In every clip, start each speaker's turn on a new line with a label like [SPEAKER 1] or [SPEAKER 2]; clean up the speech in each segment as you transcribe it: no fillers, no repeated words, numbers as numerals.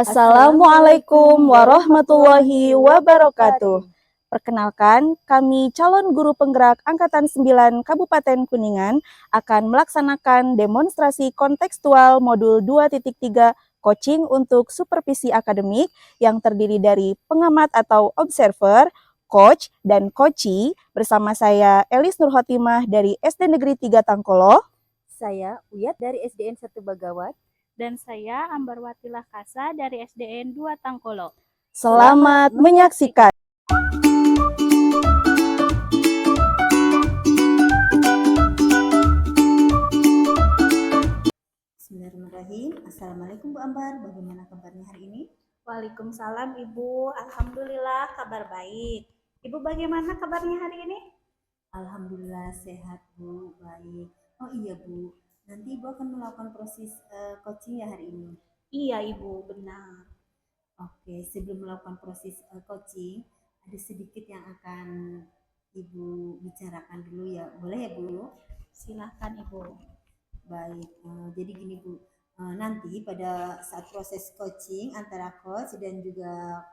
[SPEAKER 1] Assalamualaikum warahmatullahi wabarakatuh. Perkenalkan, kami calon guru penggerak Angkatan 9 Kabupaten Kuningan akan melaksanakan demonstrasi kontekstual modul 2.3 coaching untuk supervisi akademik yang terdiri dari pengamat atau observer, coach, dan coachee bersama saya Elis Nurhotimah dari SD Negeri 3 Tangkolo.
[SPEAKER 2] Saya Uyat dari SDN 1 Bagawat.
[SPEAKER 3] Dan saya Ambarwati Lakasa dari SDN 2 Tangkolo.
[SPEAKER 1] Selamat menyaksikan.
[SPEAKER 2] Bismillahirrahmanirrahim. Assalamualaikum Bu Ambar, bagaimana kabarnya hari ini?
[SPEAKER 3] Waalaikumsalam Ibu, Alhamdulillah kabar baik. Ibu bagaimana kabarnya hari ini?
[SPEAKER 2] Alhamdulillah sehat Bu, baik. Oh iya Bu, nanti Ibu akan melakukan proses coaching ya hari ini?
[SPEAKER 3] Iya Ibu, benar.
[SPEAKER 2] Oke, sebelum melakukan proses coaching, ada sedikit yang akan Ibu bicarakan dulu ya, boleh ya Bu?
[SPEAKER 3] Silahkan Ibu.
[SPEAKER 2] Baik, jadi gini Bu, nanti pada saat proses coaching antara coach dan juga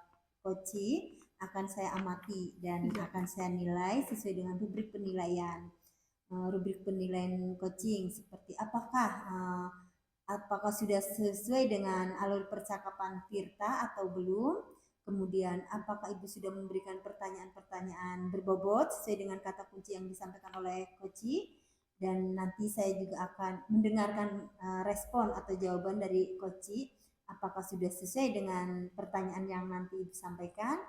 [SPEAKER 2] coachee akan saya amati dan akan saya nilai sesuai dengan rubrik penilaian. Rubrik penilaian coaching seperti apakah sudah sesuai dengan alur percakapan Tirta atau belum, kemudian apakah Ibu sudah memberikan pertanyaan-pertanyaan berbobot sesuai dengan kata kunci yang disampaikan oleh coachee, dan nanti saya juga akan mendengarkan respon atau jawaban dari coachee apakah sudah sesuai dengan pertanyaan yang nanti Ibu sampaikan.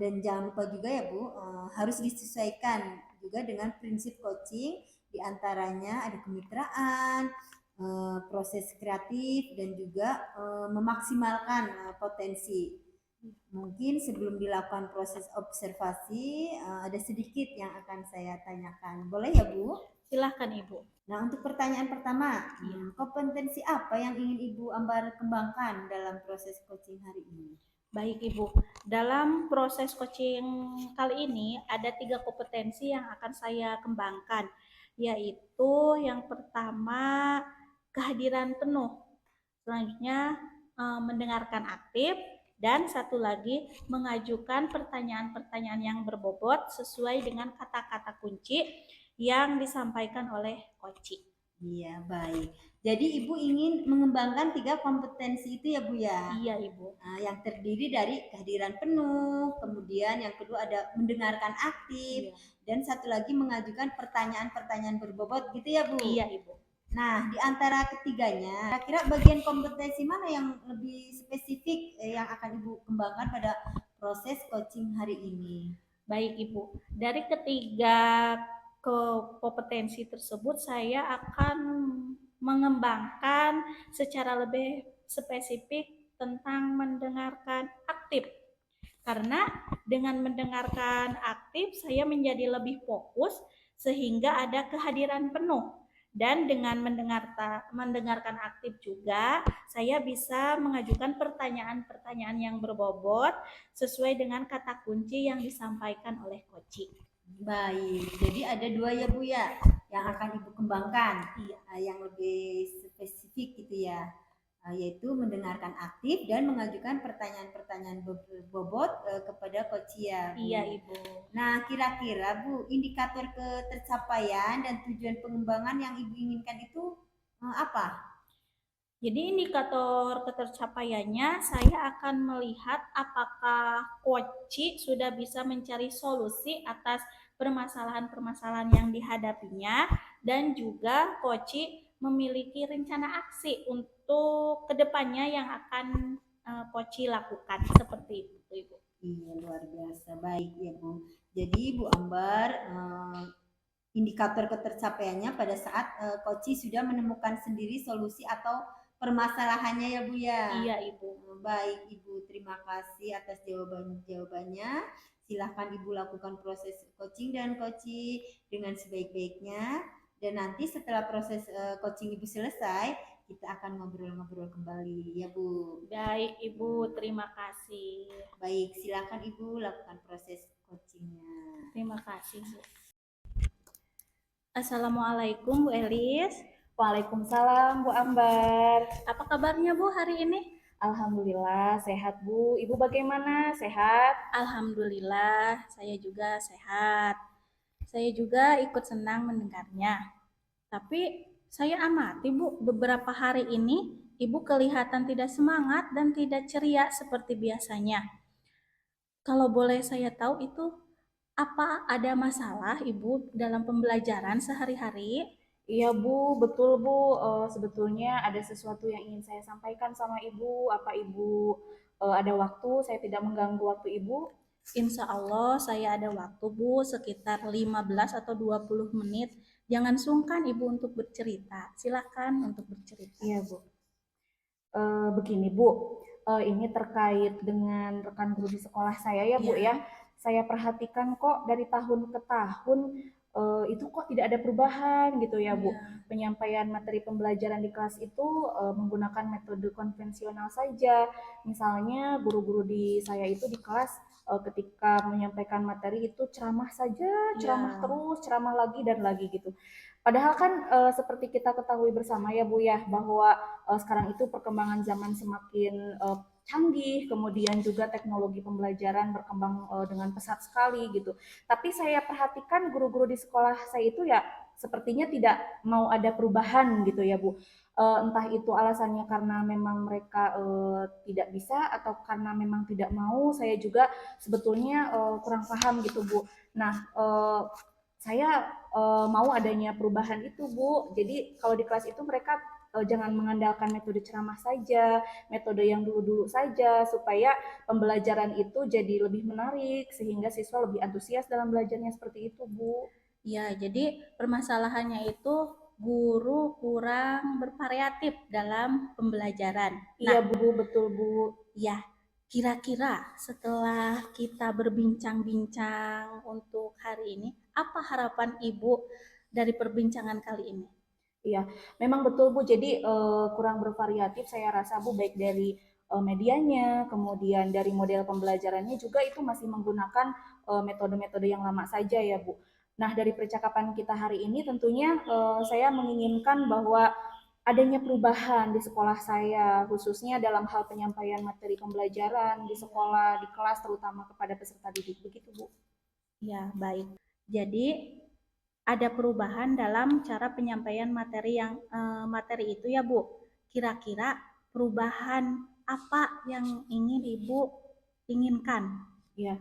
[SPEAKER 2] Dan jangan lupa juga ya Bu, harus disesuaikan juga dengan prinsip coaching, diantaranya ada kemitraan, proses kreatif, dan juga memaksimalkan potensi. Mungkin sebelum dilakukan proses observasi, ada sedikit yang akan saya tanyakan. Boleh ya Bu?
[SPEAKER 3] Silahkan Ibu.
[SPEAKER 2] Nah, untuk pertanyaan pertama, kompetensi apa yang ingin Ibu Ambar kembangkan dalam proses coaching hari ini?
[SPEAKER 3] Baik Ibu, dalam proses coaching kali ini ada 3 kompetensi yang akan saya kembangkan, yaitu yang pertama kehadiran penuh, selanjutnya mendengarkan aktif, dan satu lagi mengajukan pertanyaan-pertanyaan yang berbobot sesuai dengan kata-kata kunci yang disampaikan oleh coachee.
[SPEAKER 2] Iya, baik. Jadi Ibu ingin mengembangkan 3 kompetensi itu ya Bu ya?
[SPEAKER 3] Iya Ibu.
[SPEAKER 2] Nah, yang terdiri dari kehadiran penuh, kemudian yang kedua ada mendengarkan aktif, dan satu lagi mengajukan pertanyaan-pertanyaan berbobot gitu ya Bu?
[SPEAKER 3] Iya Ibu.
[SPEAKER 2] Nah, di antara ketiganya, kira-kira bagian kompetensi mana yang lebih spesifik yang akan Ibu kembangkan pada proses coaching hari ini?
[SPEAKER 3] Baik Ibu, dari ketiga kompetensi tersebut saya akan mengembangkan secara lebih spesifik tentang mendengarkan aktif. Karena dengan mendengarkan aktif saya menjadi lebih fokus sehingga ada kehadiran penuh. Dan dengan mendengarkan aktif juga, saya bisa mengajukan pertanyaan-pertanyaan yang berbobot sesuai dengan kata kunci yang disampaikan oleh coachee.
[SPEAKER 2] Baik, jadi ada 2 ya Bu ya, yang akan Ibu kembangkan, yang lebih spesifik gitu ya, yaitu mendengarkan aktif dan mengajukan pertanyaan-pertanyaan berbobot kepada coachee ya Bu.
[SPEAKER 3] Iya Ibu.
[SPEAKER 2] Nah, kira-kira Bu, indikator ketercapaian dan tujuan pengembangan yang Ibu inginkan itu apa?
[SPEAKER 3] Jadi indikator ketercapaiannya saya akan melihat apakah coachee sudah bisa mencari solusi atas permasalahan-permasalahan yang dihadapinya, dan juga coachee memiliki rencana aksi untuk kedepannya yang akan coachee lakukan, seperti itu Ibu.
[SPEAKER 2] Iya, luar biasa, baik ya Bu. Jadi Bu Ambar, indikator ketercapaiannya pada saat coachee sudah menemukan sendiri solusi atau permasalahannya ya Bu ya?
[SPEAKER 3] Iya Ibu.
[SPEAKER 2] Baik Ibu, terima kasih atas jawabannya. Silahkan Ibu lakukan proses coaching dan coachee dengan sebaik-baiknya. Dan nanti setelah proses coaching Ibu selesai, kita akan ngobrol-ngobrol kembali ya Bu.
[SPEAKER 3] Baik Ibu, terima kasih.
[SPEAKER 2] Baik, silakan Ibu lakukan proses coachingnya.
[SPEAKER 3] Terima kasih Bu. Assalamualaikum Bu Elis.
[SPEAKER 1] Waalaikumsalam Bu Ambar.
[SPEAKER 3] Apa kabarnya Bu hari ini?
[SPEAKER 1] Alhamdulillah sehat Bu. Ibu bagaimana? Sehat?
[SPEAKER 3] Alhamdulillah, saya juga sehat. Saya juga ikut senang mendengarnya. Tapi saya amati Bu, beberapa hari ini Ibu kelihatan tidak semangat dan tidak ceria seperti biasanya. Kalau boleh saya tahu itu apa ada masalah Ibu dalam pembelajaran sehari-hari?
[SPEAKER 1] Iya Bu, betul Bu. Sebetulnya ada sesuatu yang ingin saya sampaikan sama Ibu. Apa Ibu ada waktu? Saya tidak mengganggu waktu Ibu.
[SPEAKER 3] Insya Allah saya ada waktu Bu, sekitar 15 atau 20 menit. Jangan sungkan Ibu untuk bercerita. Silakan untuk bercerita.
[SPEAKER 1] Iya Bu. Begini Bu, ini terkait dengan rekan guru di sekolah saya ya Bu
[SPEAKER 3] Ya,
[SPEAKER 1] ya. Saya perhatikan kok dari tahun ke tahun itu kok tidak ada perubahan gitu ya Bu.
[SPEAKER 3] ya,
[SPEAKER 1] Penyampaian materi pembelajaran di kelas itu menggunakan metode konvensional saja. Misalnya guru-guru di saya itu di kelas ketika menyampaikan materi itu ceramah saja, ceramah
[SPEAKER 3] ya,
[SPEAKER 1] terus, ceramah lagi dan lagi gitu. Padahal kan seperti kita ketahui bersama ya Bu ya bahwa sekarang itu perkembangan zaman semakin canggih, kemudian juga teknologi pembelajaran berkembang dengan pesat sekali gitu. Tapi saya perhatikan guru-guru di sekolah saya itu ya sepertinya tidak mau ada perubahan gitu ya Bu. Entah itu alasannya karena memang mereka tidak bisa atau karena memang tidak mau, saya juga sebetulnya kurang paham gitu Bu. Nah, saya mau adanya perubahan itu Bu. Jadi kalau di kelas itu mereka jangan mengandalkan metode ceramah saja, metode yang dulu-dulu saja, supaya pembelajaran itu jadi lebih menarik, sehingga siswa lebih antusias dalam belajarnya seperti itu, Bu.
[SPEAKER 3] ya. Jadi permasalahannya itu guru kurang bervariatif dalam pembelajaran.
[SPEAKER 1] Iya,
[SPEAKER 3] Nah,
[SPEAKER 1] Bu, betul, Bu.
[SPEAKER 3] ya, kira-kira setelah kita berbincang-bincang untuk hari ini, apa harapan Ibu dari perbincangan kali ini?
[SPEAKER 1] Iya, memang betul Bu. Jadi kurang bervariatif saya rasa Bu baik dari medianya, kemudian dari model pembelajarannya juga itu masih menggunakan metode-metode yang lama saja ya Bu. Nah dari percakapan kita hari ini tentunya saya menginginkan bahwa adanya perubahan di sekolah saya, khususnya dalam hal penyampaian materi pembelajaran di sekolah, di kelas terutama kepada peserta didik. Begitu Bu.
[SPEAKER 3] Ya, baik. Jadi ada perubahan dalam cara penyampaian materi itu ya, Bu. Kira-kira perubahan apa yang ingin Ibu inginkan?
[SPEAKER 1] Ya,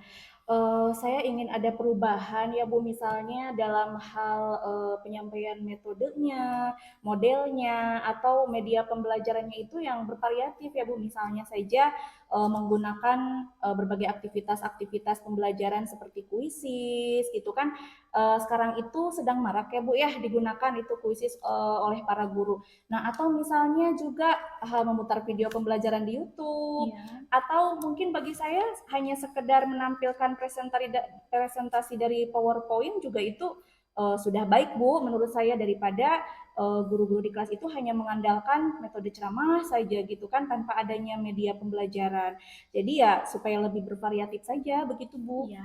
[SPEAKER 1] saya ingin ada perubahan ya Bu, misalnya dalam hal penyampaian metodenya, modelnya, atau media pembelajarannya itu yang bervariatif ya Bu. Misalnya saja menggunakan berbagai aktivitas-aktivitas pembelajaran seperti kuisis, gitu kan. Sekarang itu sedang marak ya Bu ya digunakan itu kuisis oleh para guru. Nah, atau misalnya juga memutar video pembelajaran di YouTube
[SPEAKER 3] Ya,
[SPEAKER 1] atau mungkin bagi saya hanya sekedar menampilkan presentasi dari PowerPoint juga itu sudah baik Bu menurut saya daripada guru-guru di kelas itu hanya mengandalkan metode ceramah saja gitu kan tanpa adanya media pembelajaran. Jadi ya supaya lebih bervariatif saja begitu Bu.
[SPEAKER 3] ya,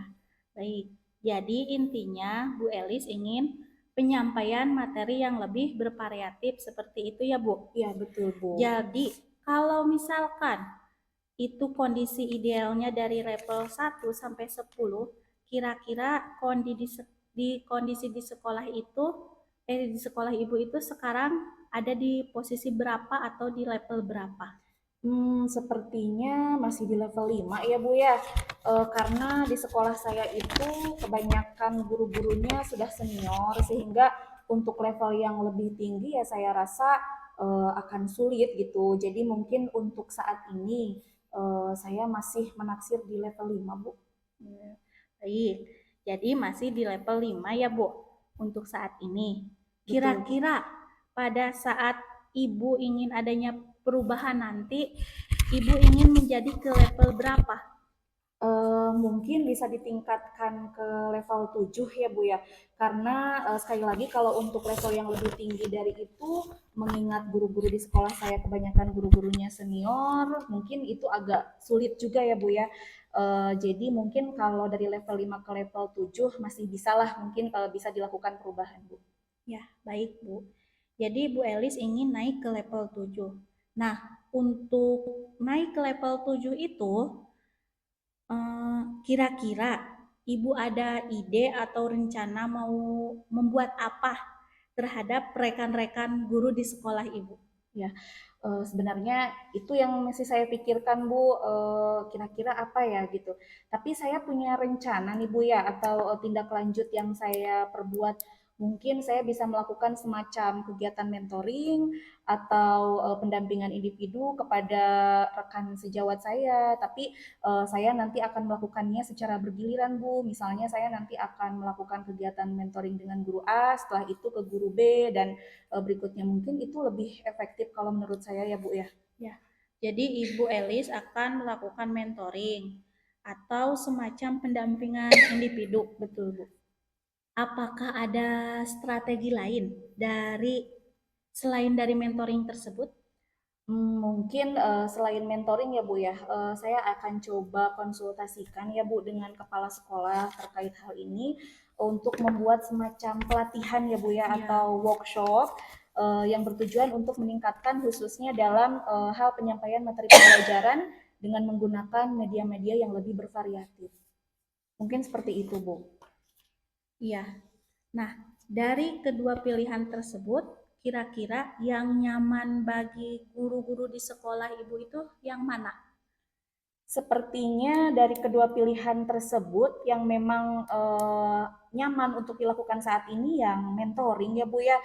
[SPEAKER 3] baik. Jadi intinya Bu Elis ingin penyampaian materi yang lebih bervariatif seperti itu ya, Bu.
[SPEAKER 1] Iya betul Bu.
[SPEAKER 3] Jadi kalau misalkan itu kondisi idealnya dari level 1 sampai 10, kira-kira kondisi di sekolah itu di sekolah Ibu itu sekarang ada di posisi berapa atau di level berapa?
[SPEAKER 1] Sepertinya masih di level 5 ya Bu ya. Karena di sekolah saya itu kebanyakan guru-gurunya sudah senior sehingga untuk level yang lebih tinggi ya saya rasa akan sulit gitu. Jadi mungkin untuk saat ini saya masih menaksir di level 5 Bu.
[SPEAKER 3] Hmm, Baik, jadi masih di level 5 ya Bu untuk saat ini.
[SPEAKER 1] Betul Bu.
[SPEAKER 3] Kira-kira pada saat Ibu ingin adanya perubahan nanti, Ibu ingin menjadi ke level berapa?
[SPEAKER 1] Mungkin bisa ditingkatkan ke level 7 ya Bu ya. Karena sekali lagi kalau untuk level yang lebih tinggi dari itu, mengingat guru-guru di sekolah saya kebanyakan guru-gurunya senior, mungkin itu agak sulit juga ya Bu ya. Jadi mungkin kalau dari level 5 ke level 7 masih bisa lah mungkin kalau bisa dilakukan perubahan Bu.
[SPEAKER 3] Ya, baik Bu. Jadi Bu Elis ingin naik ke level 7. Nah, untuk naik ke level 7 itu, kira-kira Ibu ada ide atau rencana mau membuat apa terhadap rekan-rekan guru di sekolah Ibu?
[SPEAKER 1] Ya, sebenarnya itu yang masih saya pikirkan Bu, kira-kira apa ya gitu. Tapi saya punya rencana nih Bu ya, atau tindak lanjut yang saya perbuat. Mungkin saya bisa melakukan semacam kegiatan mentoring atau pendampingan individu kepada rekan sejawat saya. Tapi saya nanti akan melakukannya secara bergiliran Bu. Misalnya saya nanti akan melakukan kegiatan mentoring dengan guru A, setelah itu ke guru B, dan berikutnya. Mungkin itu lebih efektif kalau menurut saya ya Bu ya.
[SPEAKER 3] Ya, jadi Ibu Elis akan melakukan mentoring atau semacam pendampingan individu.
[SPEAKER 1] Betul Bu.
[SPEAKER 3] Apakah ada strategi lain selain dari mentoring tersebut?
[SPEAKER 1] Mungkin selain mentoring ya Bu ya, saya akan coba konsultasikan ya Bu dengan kepala sekolah terkait hal ini untuk membuat semacam pelatihan ya Bu ya, atau workshop yang bertujuan untuk meningkatkan khususnya dalam hal penyampaian materi pembelajaran dengan menggunakan media-media yang lebih bervariatif. Mungkin seperti itu Bu.
[SPEAKER 3] Iya. Nah, dari kedua pilihan tersebut, kira-kira yang nyaman bagi guru-guru di sekolah Ibu itu yang mana?
[SPEAKER 1] Sepertinya dari kedua pilihan tersebut yang memang nyaman untuk dilakukan saat ini yang mentoring ya Bu ya.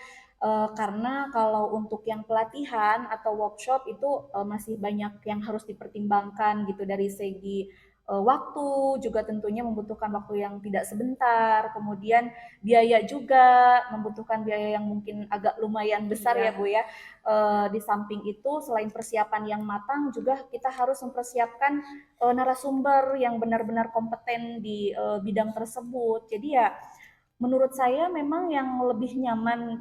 [SPEAKER 1] Karena kalau untuk yang pelatihan atau workshop itu masih banyak yang harus dipertimbangkan gitu dari segi waktu, juga tentunya membutuhkan waktu yang tidak sebentar, kemudian biaya juga membutuhkan biaya yang mungkin agak lumayan besar ya Bu ya. Di samping itu selain persiapan yang matang juga kita harus mempersiapkan narasumber yang benar-benar kompeten di bidang tersebut. Jadi ya menurut saya memang yang lebih nyaman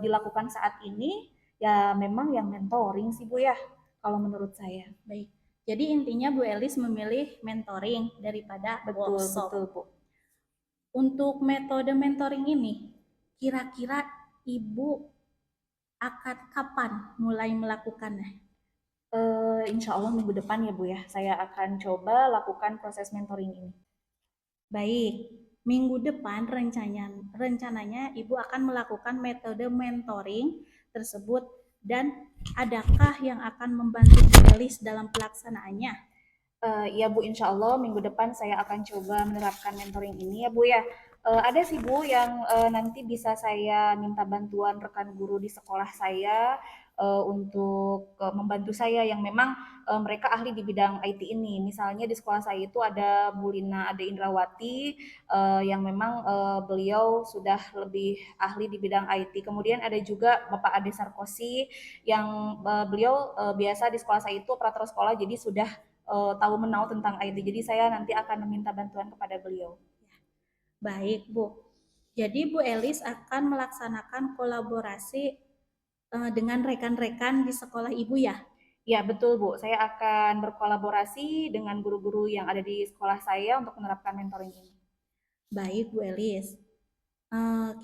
[SPEAKER 1] dilakukan saat ini ya memang yang mentoring sih Bu ya, kalau menurut saya.
[SPEAKER 3] Baik. Jadi intinya Bu Elis memilih mentoring daripada
[SPEAKER 1] Betul,
[SPEAKER 3] workshop.
[SPEAKER 1] betul Bu.
[SPEAKER 3] Untuk metode mentoring ini, kira-kira Ibu akan kapan mulai melakukannya?
[SPEAKER 1] Insya Allah minggu depan ya Bu ya, saya akan coba lakukan proses mentoring ini.
[SPEAKER 3] Baik, minggu depan rencananya Ibu akan melakukan metode mentoring tersebut dan adakah yang akan membantu Bu Elis dalam pelaksanaannya?
[SPEAKER 1] Ya Bu, insya Allah minggu depan saya akan coba menerapkan mentoring ini ya Bu ya. Ada sih Bu yang nanti bisa saya minta bantuan rekan guru di sekolah saya untuk membantu saya yang memang mereka ahli di bidang IT ini. Misalnya di sekolah saya itu ada Bu Lina Ade Indrawati yang memang beliau sudah lebih ahli di bidang IT. Kemudian ada juga Bapak Ade Sarkosi yang beliau biasa di sekolah saya itu operator sekolah, jadi sudah tahu menau tentang IT. Jadi saya nanti akan meminta bantuan kepada beliau.
[SPEAKER 3] Baik, Bu. Jadi Bu Elis akan melaksanakan kolaborasi dengan rekan-rekan di sekolah Ibu ya?
[SPEAKER 1] Ya, betul Bu. Saya akan berkolaborasi dengan guru-guru yang ada di sekolah saya untuk menerapkan mentoring ini.
[SPEAKER 3] Baik, Bu Elis.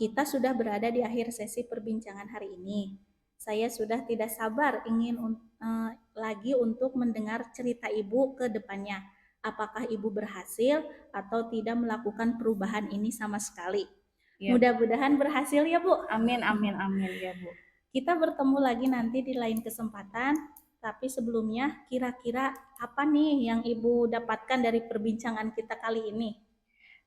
[SPEAKER 3] Kita sudah berada di akhir sesi perbincangan hari ini. Saya sudah tidak sabar ingin lagi untuk mendengar cerita Ibu ke depannya. Apakah Ibu berhasil atau tidak melakukan perubahan ini sama sekali?
[SPEAKER 1] Ya,
[SPEAKER 3] Mudah-mudahan berhasil ya Bu.
[SPEAKER 1] amin, amin, amin ya Bu.
[SPEAKER 3] Kita bertemu lagi nanti di lain kesempatan. Tapi sebelumnya, kira-kira apa nih yang Ibu dapatkan dari perbincangan kita kali ini?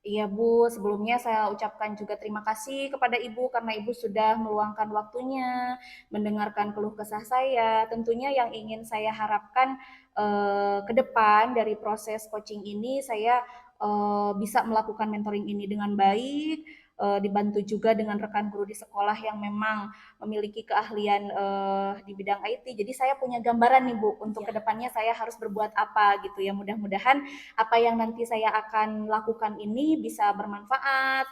[SPEAKER 1] Iya Bu, sebelumnya saya ucapkan juga terima kasih kepada Ibu karena Ibu sudah meluangkan waktunya, mendengarkan keluh kesah saya. Tentunya yang ingin saya harapkan ke depan dari proses coaching ini, saya bisa melakukan mentoring ini dengan baik, dibantu juga dengan rekan guru di sekolah yang memang memiliki keahlian di bidang IT. Jadi saya punya gambaran nih Bu, untuk kedepannya saya harus berbuat apa gitu ya. Mudah-mudahan apa yang nanti saya akan lakukan ini bisa bermanfaat.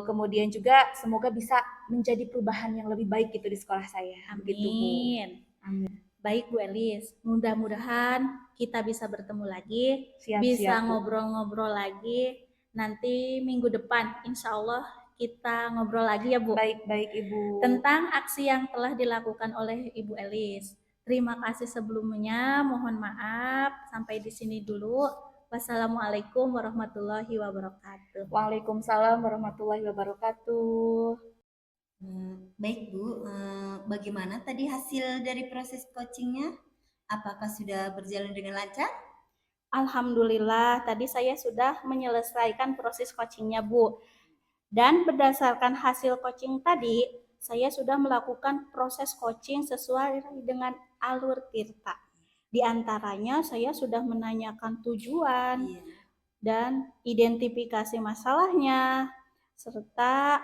[SPEAKER 1] Kemudian juga semoga bisa menjadi perubahan yang lebih baik gitu di sekolah saya. Begitu Bu.
[SPEAKER 3] Amin.
[SPEAKER 1] Amin.
[SPEAKER 3] Baik Bu Elis, mudah-mudahan kita bisa bertemu lagi,
[SPEAKER 1] Siap,
[SPEAKER 3] bisa
[SPEAKER 1] siap, Bu.
[SPEAKER 3] ngobrol-ngobrol lagi. Nanti minggu depan, insya Allah kita ngobrol lagi ya Bu.
[SPEAKER 1] Baik, baik Ibu.
[SPEAKER 3] Tentang aksi yang telah dilakukan oleh Ibu Elis. Terima kasih sebelumnya, mohon maaf. Sampai di sini dulu. Wassalamualaikum warahmatullahi wabarakatuh.
[SPEAKER 1] Waalaikumsalam warahmatullahi wabarakatuh.
[SPEAKER 2] Baik Bu, bagaimana tadi hasil dari proses coachingnya? Apakah sudah berjalan dengan lancar?
[SPEAKER 3] Alhamdulillah, tadi saya sudah menyelesaikan proses coachingnya, Bu. Dan berdasarkan hasil coaching tadi, saya sudah melakukan proses coaching sesuai dengan alur Tirta. Di antaranya saya sudah menanyakan tujuan
[SPEAKER 2] Iya.
[SPEAKER 3] dan identifikasi masalahnya, serta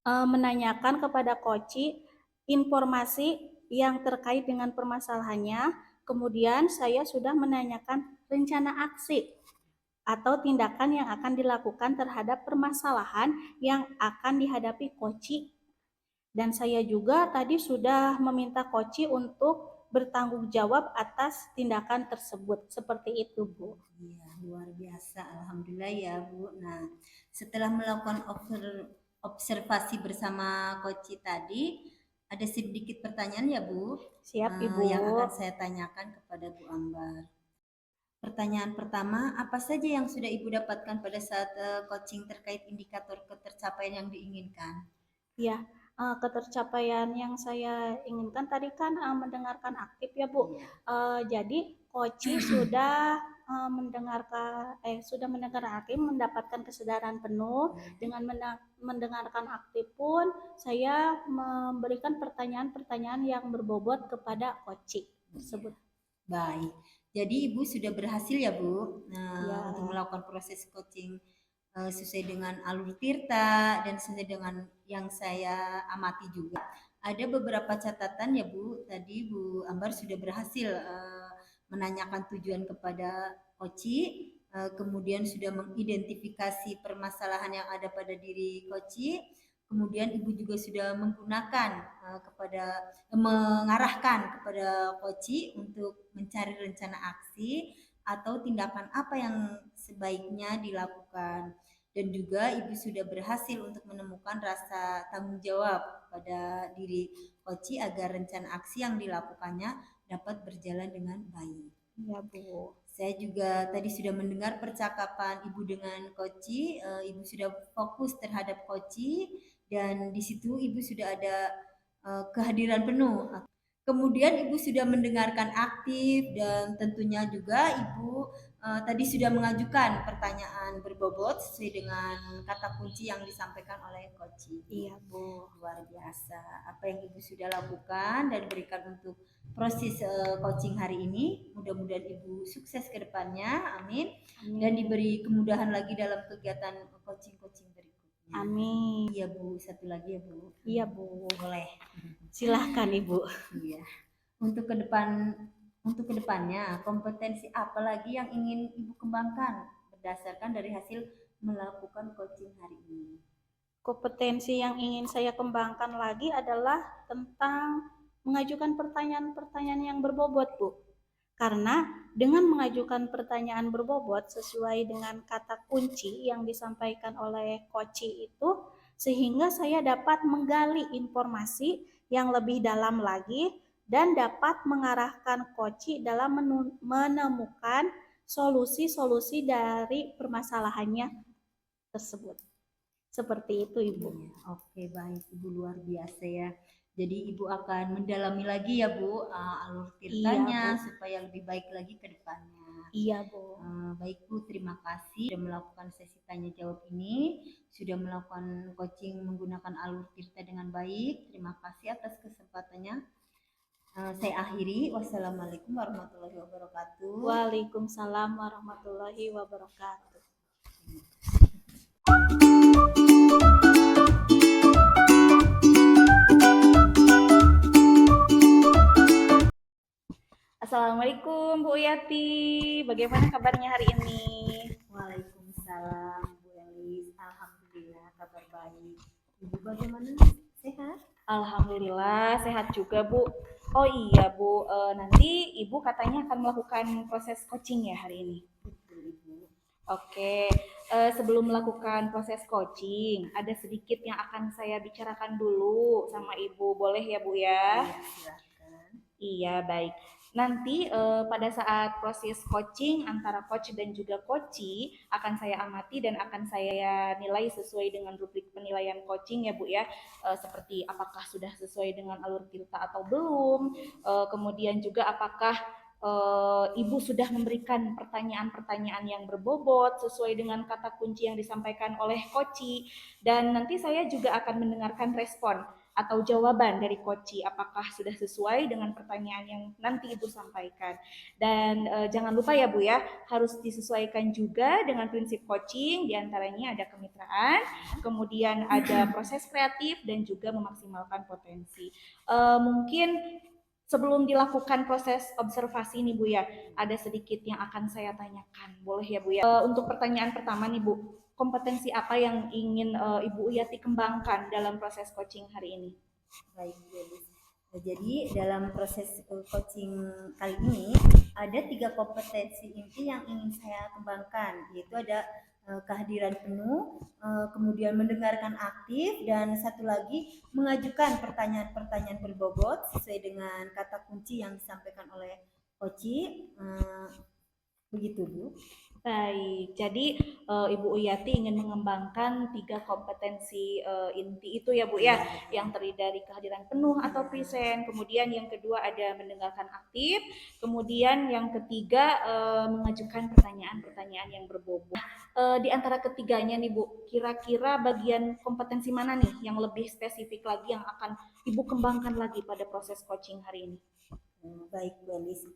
[SPEAKER 3] menanyakan kepada coach informasi yang terkait dengan permasalahannya. Kemudian saya sudah menanyakan rencana aksi atau tindakan yang akan dilakukan terhadap permasalahan yang akan dihadapi coach. Dan saya juga tadi sudah meminta coach untuk bertanggung jawab atas tindakan tersebut. Seperti itu, Bu.
[SPEAKER 2] Iya, luar biasa. Alhamdulillah ya, Bu. Nah, setelah melakukan observasi bersama Koci tadi, ada sedikit pertanyaan ya, Bu,
[SPEAKER 3] Siap, Ibu.
[SPEAKER 2] yang akan saya tanyakan kepada Bu Ambar. Pertanyaan pertama, apa saja yang sudah Ibu dapatkan pada saat coaching terkait indikator ketercapaian yang diinginkan?
[SPEAKER 3] Ya, ketercapaian yang saya inginkan tadi kan mendengarkan aktif ya Bu.
[SPEAKER 2] Iya.
[SPEAKER 3] Jadi Koci sudah sudah mendengarkan aktif, mendapatkan kesadaran penuh. Dengan mendengarkan aktif pun saya memberikan pertanyaan-pertanyaan yang berbobot kepada Koci tersebut.
[SPEAKER 2] Baik, jadi Ibu sudah berhasil ya Bu
[SPEAKER 3] Ya.
[SPEAKER 2] untuk melakukan proses coaching sesuai dengan alur Tirta dan sesuai dengan yang saya amati juga. Ada beberapa catatan ya Bu, tadi Bu Ambar sudah berhasil menanyakan tujuan kepada Koci, kemudian sudah mengidentifikasi permasalahan yang ada pada diri Koci, kemudian Ibu juga sudah menggunakan mengarahkan kepada Koci untuk mencari rencana aksi atau tindakan apa yang sebaiknya dilakukan. Dan juga Ibu sudah berhasil untuk menemukan rasa tanggung jawab pada diri Koci agar rencana aksi yang dilakukannya dapat berjalan dengan baik.
[SPEAKER 3] Ya Bu.
[SPEAKER 2] Saya juga tadi sudah mendengar percakapan Ibu dengan Koci, Ibu sudah fokus terhadap Koci dan di situ Ibu sudah ada kehadiran penuh. Kemudian Ibu sudah mendengarkan aktif dan tentunya juga Ibu tadi sudah mengajukan pertanyaan berbobot sesuai dengan kata kunci yang disampaikan oleh Koci.
[SPEAKER 3] Iya Bu.
[SPEAKER 2] Luar biasa. Apa yang Ibu sudah lakukan dan berikan untuk proses coaching hari ini. Mudah-mudahan Ibu sukses ke depannya. Amin. Dan diberi kemudahan lagi dalam kegiatan coaching-coaching berikutnya.
[SPEAKER 3] Amin.
[SPEAKER 2] Iya Bu, satu lagi ya Bu.
[SPEAKER 3] Iya Bu.
[SPEAKER 2] Boleh.
[SPEAKER 3] Silahkan Ibu.
[SPEAKER 2] Iya. Untuk kedepannya kompetensi apa lagi yang ingin Ibu kembangkan berdasarkan dari hasil melakukan coaching hari ini?
[SPEAKER 3] Kompetensi yang ingin saya kembangkan lagi adalah tentang mengajukan pertanyaan-pertanyaan yang berbobot, Bu. Karena dengan mengajukan pertanyaan berbobot sesuai dengan kata kunci yang disampaikan oleh Koci itu, sehingga saya dapat menggali informasi yang lebih dalam lagi dan dapat mengarahkan Koci dalam menemukan solusi-solusi dari permasalahannya tersebut. Seperti itu Ibu.
[SPEAKER 2] Oke baik Ibu, luar biasa ya. Jadi Ibu akan mendalami lagi ya Bu alur tirtanya supaya lebih baik lagi ke depannya.
[SPEAKER 3] Iya Bu.
[SPEAKER 2] Baik Bu, terima kasih sudah melakukan sesi tanya jawab ini, sudah melakukan coaching menggunakan alur tirta dengan baik. Terima kasih atas kesempatannya. Saya akhiri. Wassalamualaikum warahmatullahi wabarakatuh.
[SPEAKER 3] Waalaikumsalam warahmatullahi wabarakatuh. Assalamualaikum Bu Yati, bagaimana kabarnya hari ini?
[SPEAKER 2] Waalaikumsalam Bu Elis, alhamdulillah kabar baik. Ibu bagaimana? Sehat?
[SPEAKER 1] Alhamdulillah sehat juga Bu. Oh iya Bu, nanti Ibu katanya akan melakukan proses coaching ya hari ini.
[SPEAKER 2] Betul Ibu.
[SPEAKER 1] Oke, sebelum melakukan proses coaching, ada sedikit yang akan saya bicarakan dulu sama Ibu, boleh ya Bu ya?
[SPEAKER 2] Iya, silakan.
[SPEAKER 3] Iya, baik. Nanti pada saat proses coaching antara coach dan juga coachee akan saya amati dan akan saya nilai sesuai dengan rubrik penilaian coaching ya Bu ya. Seperti apakah sudah sesuai dengan alur Tirta atau belum. Kemudian juga apakah Ibu sudah memberikan pertanyaan-pertanyaan yang berbobot sesuai dengan kata kunci yang disampaikan oleh coachee. Dan nanti saya juga akan mendengarkan respon atau jawaban dari coachee apakah sudah sesuai dengan pertanyaan yang nanti Ibu sampaikan. Dan jangan lupa ya Bu ya, harus disesuaikan juga dengan prinsip coaching, diantaranya ada kemitraan, kemudian ada proses kreatif dan juga memaksimalkan potensi. Mungkin sebelum dilakukan proses observasi nih Bu ya, ada sedikit yang akan saya tanyakan. Boleh ya Bu ya? Untuk pertanyaan pertama nih Bu, kompetensi apa yang ingin Ibu Uyati kembangkan dalam proses coaching hari ini?
[SPEAKER 2] Baik, Delis. Jadi dalam proses coaching kali ini ada 3 kompetensi inti yang ingin saya kembangkan, yaitu ada kehadiran penuh, kemudian mendengarkan aktif, dan satu lagi mengajukan pertanyaan-pertanyaan berbobot sesuai dengan kata kunci yang disampaikan oleh coaching. Begitu Bu.
[SPEAKER 3] Baik, jadi Ibu Uyati ingin mengembangkan 3 kompetensi inti itu ya Bu ya, yang terdiri dari kehadiran penuh atau present, kemudian yang kedua ada mendengarkan aktif, kemudian yang ketiga mengajukan pertanyaan-pertanyaan yang berbobot. Di antara ketiganya nih Bu, kira-kira bagian kompetensi mana nih yang lebih spesifik lagi yang akan Ibu kembangkan lagi pada proses coaching hari ini?
[SPEAKER 2] Baik Bu Elis,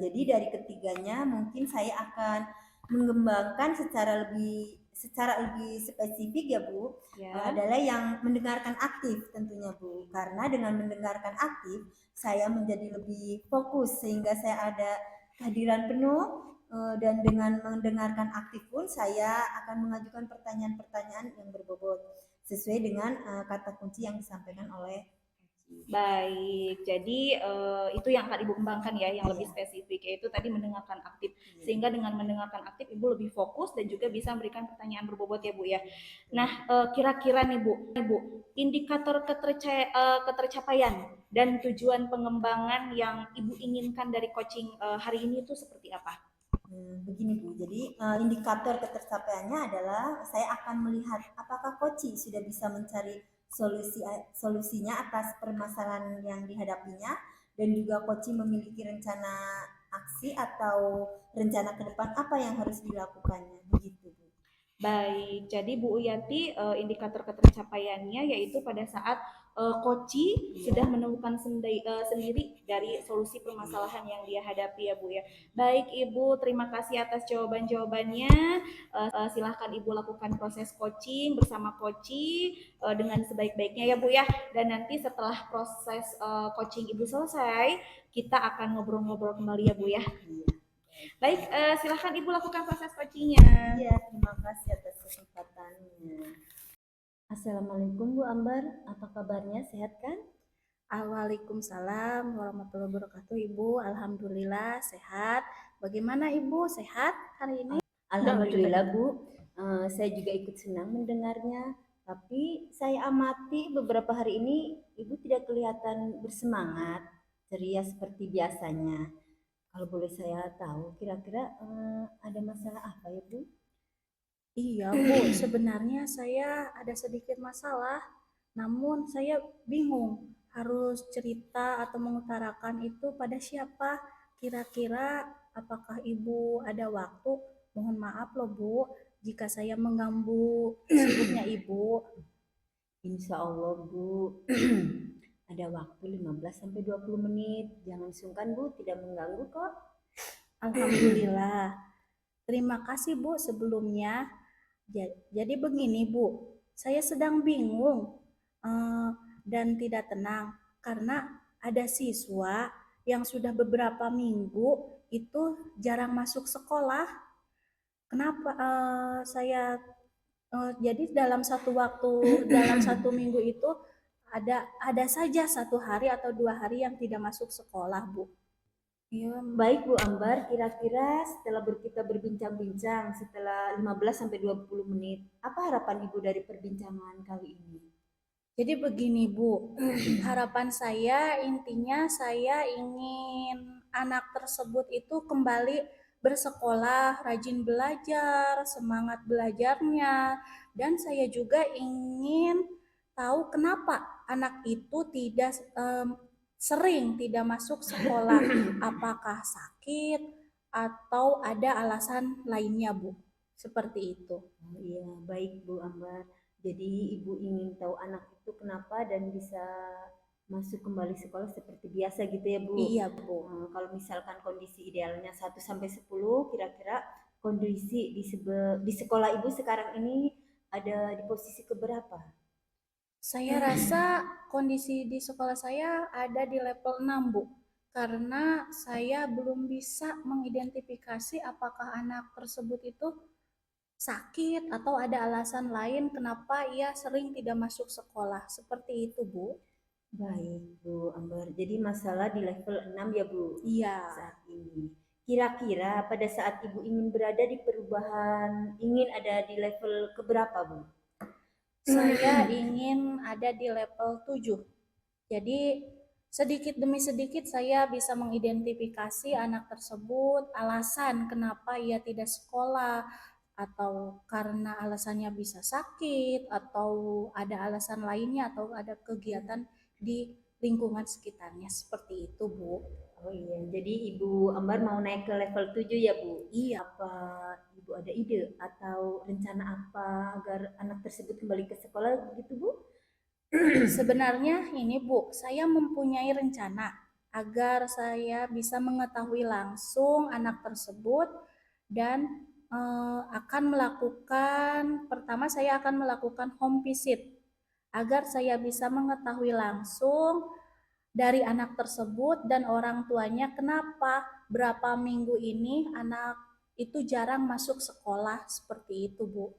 [SPEAKER 2] jadi dari ketiganya mungkin saya akan mengembangkan secara lebih spesifik ya Bu,
[SPEAKER 3] Ya.
[SPEAKER 2] adalah yang mendengarkan aktif tentunya Bu, karena dengan mendengarkan aktif saya menjadi lebih fokus sehingga saya ada kehadiran penuh, dan dengan mendengarkan aktif pun saya akan mengajukan pertanyaan-pertanyaan yang berbobot sesuai dengan kata kunci yang disampaikan oleh.
[SPEAKER 3] Baik, jadi itu yang akan Ibu kembangkan ya, yang lebih spesifik, yaitu tadi mendengarkan aktif. Sehingga dengan mendengarkan aktif, Ibu lebih fokus dan juga bisa memberikan pertanyaan berbobot ya Bu ya. Nah, kira-kira nih Bu, indikator ketercapaian dan tujuan pengembangan yang Ibu inginkan dari coaching hari ini itu seperti apa?
[SPEAKER 2] Begini Bu, jadi indikator ketercapaiannya adalah saya akan melihat apakah coaching sudah bisa mencari solusinya atas permasalahan yang dihadapinya, dan juga coaching memiliki rencana aksi atau rencana ke depan apa yang harus dilakukannya, begitu Bu.
[SPEAKER 3] Baik, jadi Bu Uyati indikator ketercapaiannya yaitu pada saat Koci sudah menemukan sendiri dari solusi permasalahan yang dia hadapi ya Bu ya. Baik Ibu, terima kasih atas jawaban-jawabannya. Silahkan Ibu lakukan proses coaching bersama Koci dengan sebaik-baiknya ya Bu ya. Dan nanti setelah proses coaching Ibu selesai, kita akan ngobrol-ngobrol kembali ya Bu ya. Baik, silahkan Ibu lakukan proses coachingnya.
[SPEAKER 2] Iya, terima kasih atas kesempatannya. Assalamualaikum Bu Ambar, apa kabarnya, sehat kan?
[SPEAKER 3] Waalaikumsalam warahmatullahi wabarakatuh Ibu, Alhamdulillah sehat. Bagaimana Ibu, sehat hari ini?
[SPEAKER 2] Alhamdulillah Bu, saya juga ikut senang mendengarnya. Tapi saya amati beberapa hari ini Ibu tidak kelihatan bersemangat, ceria seperti biasanya. Kalau boleh saya tahu, kira-kira ada masalah apa ya Bu?
[SPEAKER 3] Iya Bu, sebenarnya saya ada sedikit masalah, namun saya bingung harus cerita atau mengutarakan itu pada siapa. Kira-kira apakah Ibu ada waktu? Mohon maaf loh Bu, jika saya mengganggu sibuknya Ibu.
[SPEAKER 2] Insya Allah Bu, ada waktu 15 sampai 20 menit. Jangan sungkan Bu, tidak mengganggu kok.
[SPEAKER 3] Alhamdulillah. Terima kasih Bu sebelumnya. Jadi begini Bu, saya sedang bingung dan tidak tenang karena ada siswa yang sudah beberapa minggu itu jarang masuk sekolah. Kenapa saya jadi dalam satu waktu dalam satu minggu itu ada saja 1 hari atau 2 hari yang tidak masuk sekolah Bu.
[SPEAKER 2] Ya, baik Bu Ambar, kira-kira setelah kita berbincang-bincang setelah 15 sampai 20 menit, apa harapan Ibu dari perbincangan kali ini?
[SPEAKER 3] Jadi begini Bu, harapan saya intinya saya ingin anak tersebut itu kembali bersekolah, rajin belajar, semangat belajarnya, dan saya juga ingin tahu kenapa anak itu tidak sering tidak masuk sekolah, apakah sakit atau ada alasan lainnya Bu, seperti itu.
[SPEAKER 2] Oh iya, baik Bu Ambar. Jadi Ibu ingin tahu anak itu kenapa dan bisa masuk kembali sekolah seperti biasa gitu ya Bu.
[SPEAKER 3] Iya Bu.
[SPEAKER 2] Kalau misalkan kondisi idealnya 1 sampai 10, kira-kira kondisi di sekolah Ibu sekarang ini ada di posisi keberapa?
[SPEAKER 3] Saya rasa kondisi di sekolah saya ada di level 6, Bu. Karena saya belum bisa mengidentifikasi apakah anak tersebut itu sakit atau ada alasan lain kenapa ia sering tidak masuk sekolah. Seperti itu, Bu.
[SPEAKER 2] Baik Bu Ambar. Jadi masalah di level 6 ya Bu
[SPEAKER 3] Iya.
[SPEAKER 2] saat ini. Kira-kira pada saat Ibu ingin berada di perubahan, ingin ada di level keberapa Bu?
[SPEAKER 3] Saya ingin ada di level 7. Jadi sedikit demi sedikit saya bisa mengidentifikasi anak tersebut, alasan kenapa ia tidak sekolah, atau karena alasannya bisa sakit, atau ada alasan lainnya, atau ada kegiatan di lingkungan sekitarnya. Seperti itu, Bu.
[SPEAKER 2] Oh iya, jadi Ibu Ambar mau naik ke level 7 ya Bu?
[SPEAKER 3] Iya.
[SPEAKER 2] Apa Ibu ada ide atau rencana apa agar anak tersebut kembali ke sekolah gitu Bu?
[SPEAKER 3] Sebenarnya ini Bu, saya mempunyai rencana agar saya bisa mengetahui langsung anak tersebut dan akan melakukan, pertama saya akan melakukan home visit agar saya bisa mengetahui langsung dari anak tersebut dan orang tuanya kenapa berapa minggu ini anak itu jarang masuk sekolah, seperti itu Bu.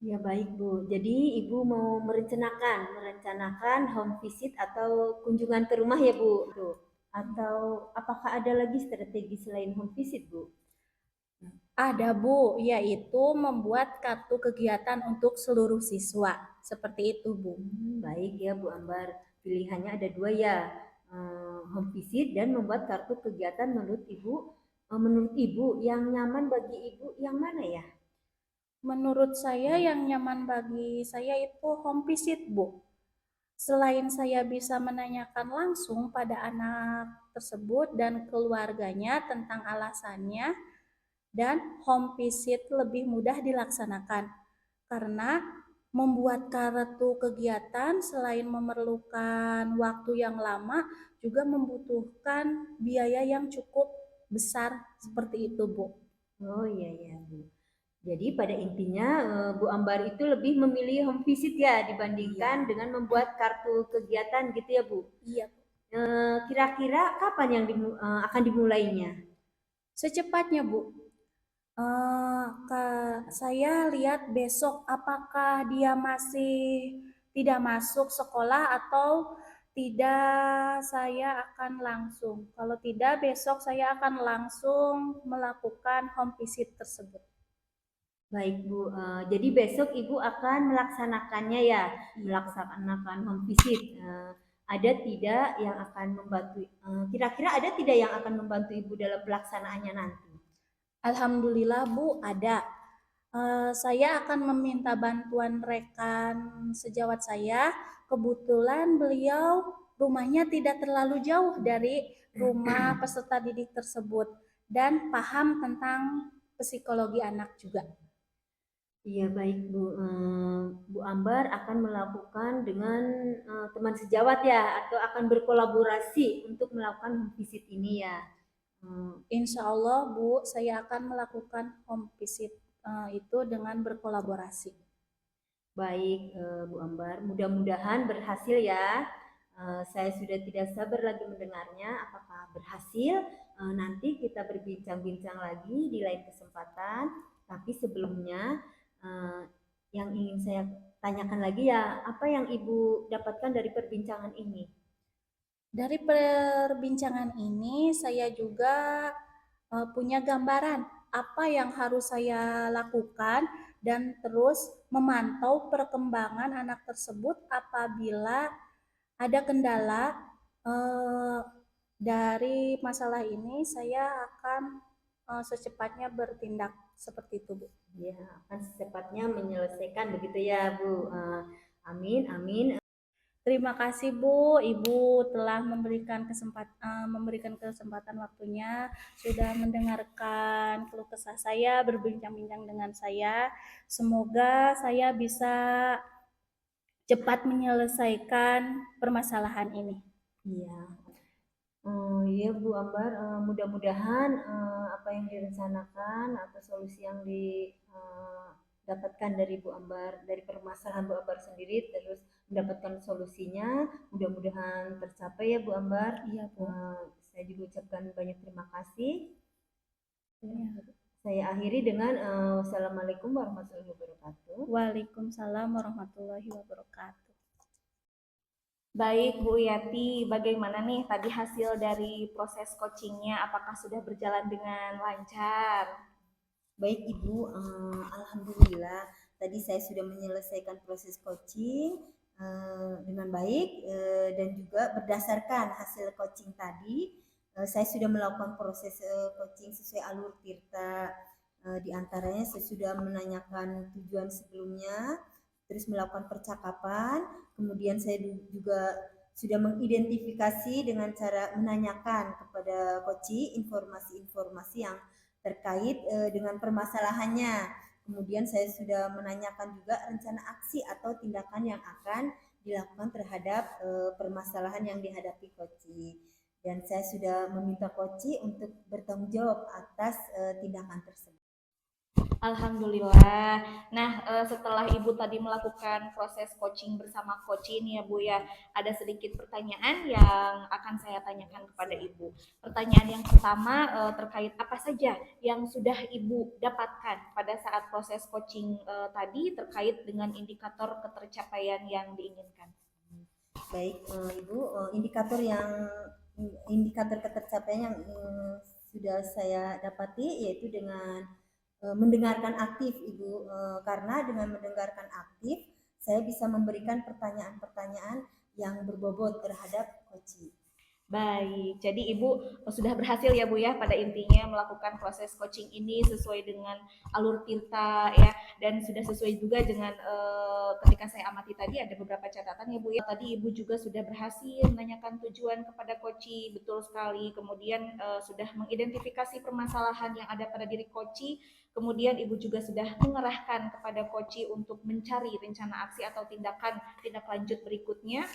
[SPEAKER 2] Ya baik Bu. Jadi Ibu mau merencanakan home visit atau kunjungan ke rumah ya Bu? Tuh. Atau apakah ada lagi strategi selain home visit Bu?
[SPEAKER 3] Ada Bu, yaitu membuat kartu kegiatan untuk seluruh siswa. Seperti itu Bu.
[SPEAKER 2] Baik ya Bu Ambar. Pilihannya ada dua ya, home visit dan membuat kartu kegiatan menurut Ibu yang nyaman bagi Ibu yang mana ya?
[SPEAKER 3] Menurut saya yang nyaman bagi saya itu home visit Bu. Selain saya bisa menanyakan langsung pada anak tersebut dan keluarganya tentang alasannya, dan home visit lebih mudah dilaksanakan karena membuat kartu kegiatan selain memerlukan waktu yang lama juga membutuhkan biaya yang cukup besar, seperti itu Bu.
[SPEAKER 2] Oh iya ya Bu. Jadi pada intinya Bu Ambar itu lebih memilih home visit ya dibandingkan dengan membuat kartu kegiatan gitu ya Bu.
[SPEAKER 3] Iya.
[SPEAKER 2] Kira-kira kapan yang akan dimulainya?
[SPEAKER 3] Secepatnya Bu. Saya lihat besok apakah dia masih tidak masuk sekolah atau tidak, saya akan langsung. Kalau tidak, besok saya akan langsung melakukan home visit tersebut.
[SPEAKER 2] Baik Bu, jadi besok Ibu akan melaksanakannya ya, melaksanakan home visit. Ada tidak yang akan membantu? Kira-kira ada tidak yang akan membantu Ibu dalam pelaksanaannya nanti?
[SPEAKER 3] Alhamdulillah Bu, ada. Saya akan meminta bantuan rekan sejawat saya. Kebetulan beliau rumahnya tidak terlalu jauh dari rumah peserta didik tersebut dan paham tentang psikologi anak juga.
[SPEAKER 2] Iya baik Bu, Bu Ambar akan melakukan dengan teman sejawat ya, atau akan berkolaborasi untuk melakukan home visit ini ya.
[SPEAKER 3] Insya Allah Bu, saya akan melakukan home visit itu dengan berkolaborasi.
[SPEAKER 2] Baik Bu Ambar, mudah-mudahan berhasil ya. Saya sudah tidak sabar lagi mendengarnya. Apakah berhasil? Nanti kita berbincang-bincang lagi di lain kesempatan. Tapi sebelumnya eh, yang ingin saya tanyakan lagi ya, apa yang Ibu dapatkan dari perbincangan ini?
[SPEAKER 3] Dari perbincangan ini saya juga punya gambaran apa yang harus saya lakukan dan terus memantau perkembangan anak tersebut. Apabila ada kendala dari masalah ini, saya akan secepatnya bertindak seperti itu, Bu.
[SPEAKER 2] Ya, akan secepatnya menyelesaikan begitu ya, Bu. Amin, amin.
[SPEAKER 3] Terima kasih Bu, Ibu telah memberikan kesempatan waktunya, sudah mendengarkan keluh kesah saya, berbincang-bincang dengan saya. Semoga saya bisa cepat menyelesaikan permasalahan ini.
[SPEAKER 2] Iya. Iya Bu Ambar, mudah-mudahan apa yang direncanakan atau solusi yang didapatkan dari Bu Ambar, dari permasalahan Bu Ambar sendiri, terus mendapatkan solusinya, mudah-mudahan tercapai ya Bu Ambar.
[SPEAKER 3] Iya Bu.
[SPEAKER 2] Saya juga ucapkan banyak terima kasih.
[SPEAKER 3] Iya.
[SPEAKER 2] Saya akhiri dengan wassalamualaikum warahmatullahi wabarakatuh.
[SPEAKER 3] Waalaikumsalam warahmatullahi wabarakatuh.
[SPEAKER 1] Baik Bu Yati, bagaimana nih tadi hasil dari proses coachingnya? Apakah sudah berjalan dengan lancar?
[SPEAKER 2] Baik Ibu, alhamdulillah tadi saya sudah menyelesaikan proses coaching dengan baik dan juga berdasarkan hasil coaching tadi saya sudah melakukan proses coaching sesuai alur Tirta. Di antaranya saya sudah menanyakan tujuan sebelumnya, terus melakukan percakapan, kemudian saya juga sudah mengidentifikasi dengan cara menanyakan kepada coach informasi-informasi yang terkait dengan permasalahannya. Kemudian saya sudah menanyakan juga rencana aksi atau tindakan yang akan dilakukan terhadap permasalahan yang dihadapi coach. Dan saya sudah meminta coach untuk bertanggung jawab atas tindakan tersebut.
[SPEAKER 1] Alhamdulillah. Nah, setelah Ibu tadi melakukan proses coaching bersama coach ini ya Bu ya, ada sedikit pertanyaan yang akan saya tanyakan kepada Ibu. Pertanyaan yang pertama terkait apa saja yang sudah Ibu dapatkan pada saat proses coaching tadi terkait dengan indikator ketercapaian yang diinginkan.
[SPEAKER 2] Baik Ibu, indikator ketercapaian yang sudah saya dapati yaitu dengan mendengarkan aktif Ibu, karena dengan mendengarkan aktif saya bisa memberikan pertanyaan-pertanyaan yang berbobot terhadap coach.
[SPEAKER 1] Baik, jadi Ibu sudah berhasil ya Bu ya pada intinya melakukan proses coaching ini sesuai dengan alur Tirta ya, dan sudah sesuai juga dengan ketika saya amati tadi ada beberapa catatan ya Bu ya. Tadi Ibu juga sudah berhasil menanyakan tujuan kepada coach, betul sekali. Kemudian sudah mengidentifikasi permasalahan yang ada pada diri coach. Kemudian Ibu juga sudah mengerahkan kepada coach untuk mencari rencana aksi atau tindak lanjut berikutnya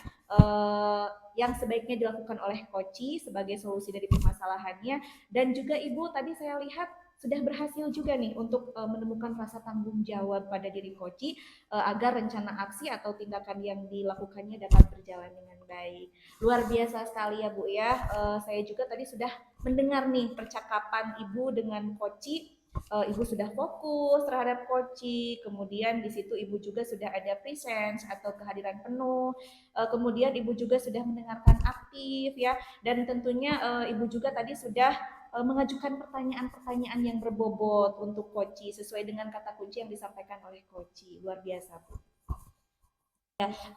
[SPEAKER 1] yang sebaiknya dilakukan oleh coach sebagai solusi dari permasalahannya. Dan juga Ibu tadi saya lihat sudah berhasil juga nih untuk menemukan rasa tanggung jawab pada diri coach agar rencana aksi atau tindakan yang dilakukannya dapat berjalan dengan baik. Luar biasa sekali ya Bu ya. Saya juga tadi sudah mendengar nih percakapan Ibu dengan coach. Ibu sudah fokus terhadap coach, kemudian di situ Ibu juga sudah ada presence atau kehadiran penuh, kemudian Ibu juga sudah mendengarkan aktif ya, dan tentunya Ibu juga tadi sudah mengajukan pertanyaan-pertanyaan yang berbobot untuk coach sesuai dengan kata kunci yang disampaikan oleh coach. Luar biasa Bu.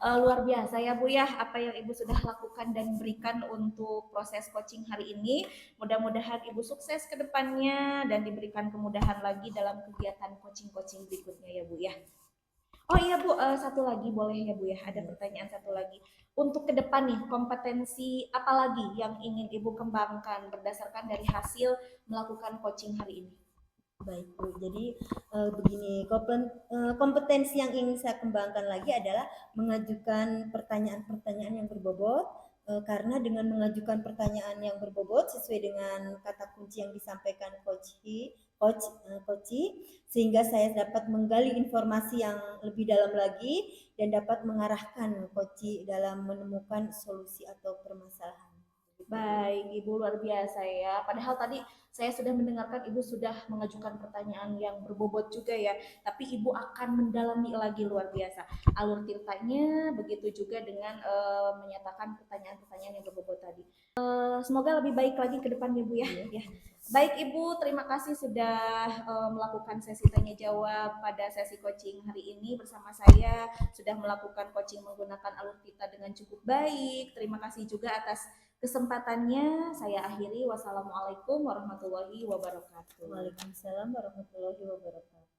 [SPEAKER 1] Luar biasa ya Bu ya apa yang Ibu sudah lakukan dan berikan untuk proses coaching hari ini. Mudah-mudahan Ibu sukses ke depannya dan diberikan kemudahan lagi dalam kegiatan coaching-coaching berikutnya ya Bu ya. Oh iya Bu, satu lagi boleh ya Bu ya, ada pertanyaan satu lagi. Untuk ke depan nih, kompetensi apa lagi yang ingin Ibu kembangkan berdasarkan dari hasil melakukan coaching hari ini?
[SPEAKER 2] Baik Bu, jadi begini, kompetensi yang ingin saya kembangkan lagi adalah mengajukan pertanyaan-pertanyaan yang berbobot, karena dengan mengajukan pertanyaan yang berbobot sesuai dengan kata kunci yang disampaikan coach, sehingga saya dapat menggali informasi yang lebih dalam lagi dan dapat mengarahkan coach dalam menemukan solusi atau permasalahan.
[SPEAKER 1] Baik, Ibu luar biasa ya. Padahal tadi saya sudah mendengarkan Ibu sudah mengajukan pertanyaan yang berbobot juga ya. Tapi Ibu akan mendalami lagi luar biasa. Alur tirtanya, begitu juga dengan menyatakan pertanyaan-pertanyaan yang berbobot tadi. Semoga lebih baik lagi ke depannya Bu ya. Ya. Baik Ibu, terima kasih sudah melakukan sesi tanya jawab pada sesi coaching hari ini bersama saya. Sudah melakukan coaching menggunakan alur tirta dengan cukup baik. Terima kasih juga atas kesempatannya. Saya akhiri. Wassalamualaikum warahmatullahi wabarakatuh.
[SPEAKER 2] Waalaikumsalam warahmatullahi wabarakatuh.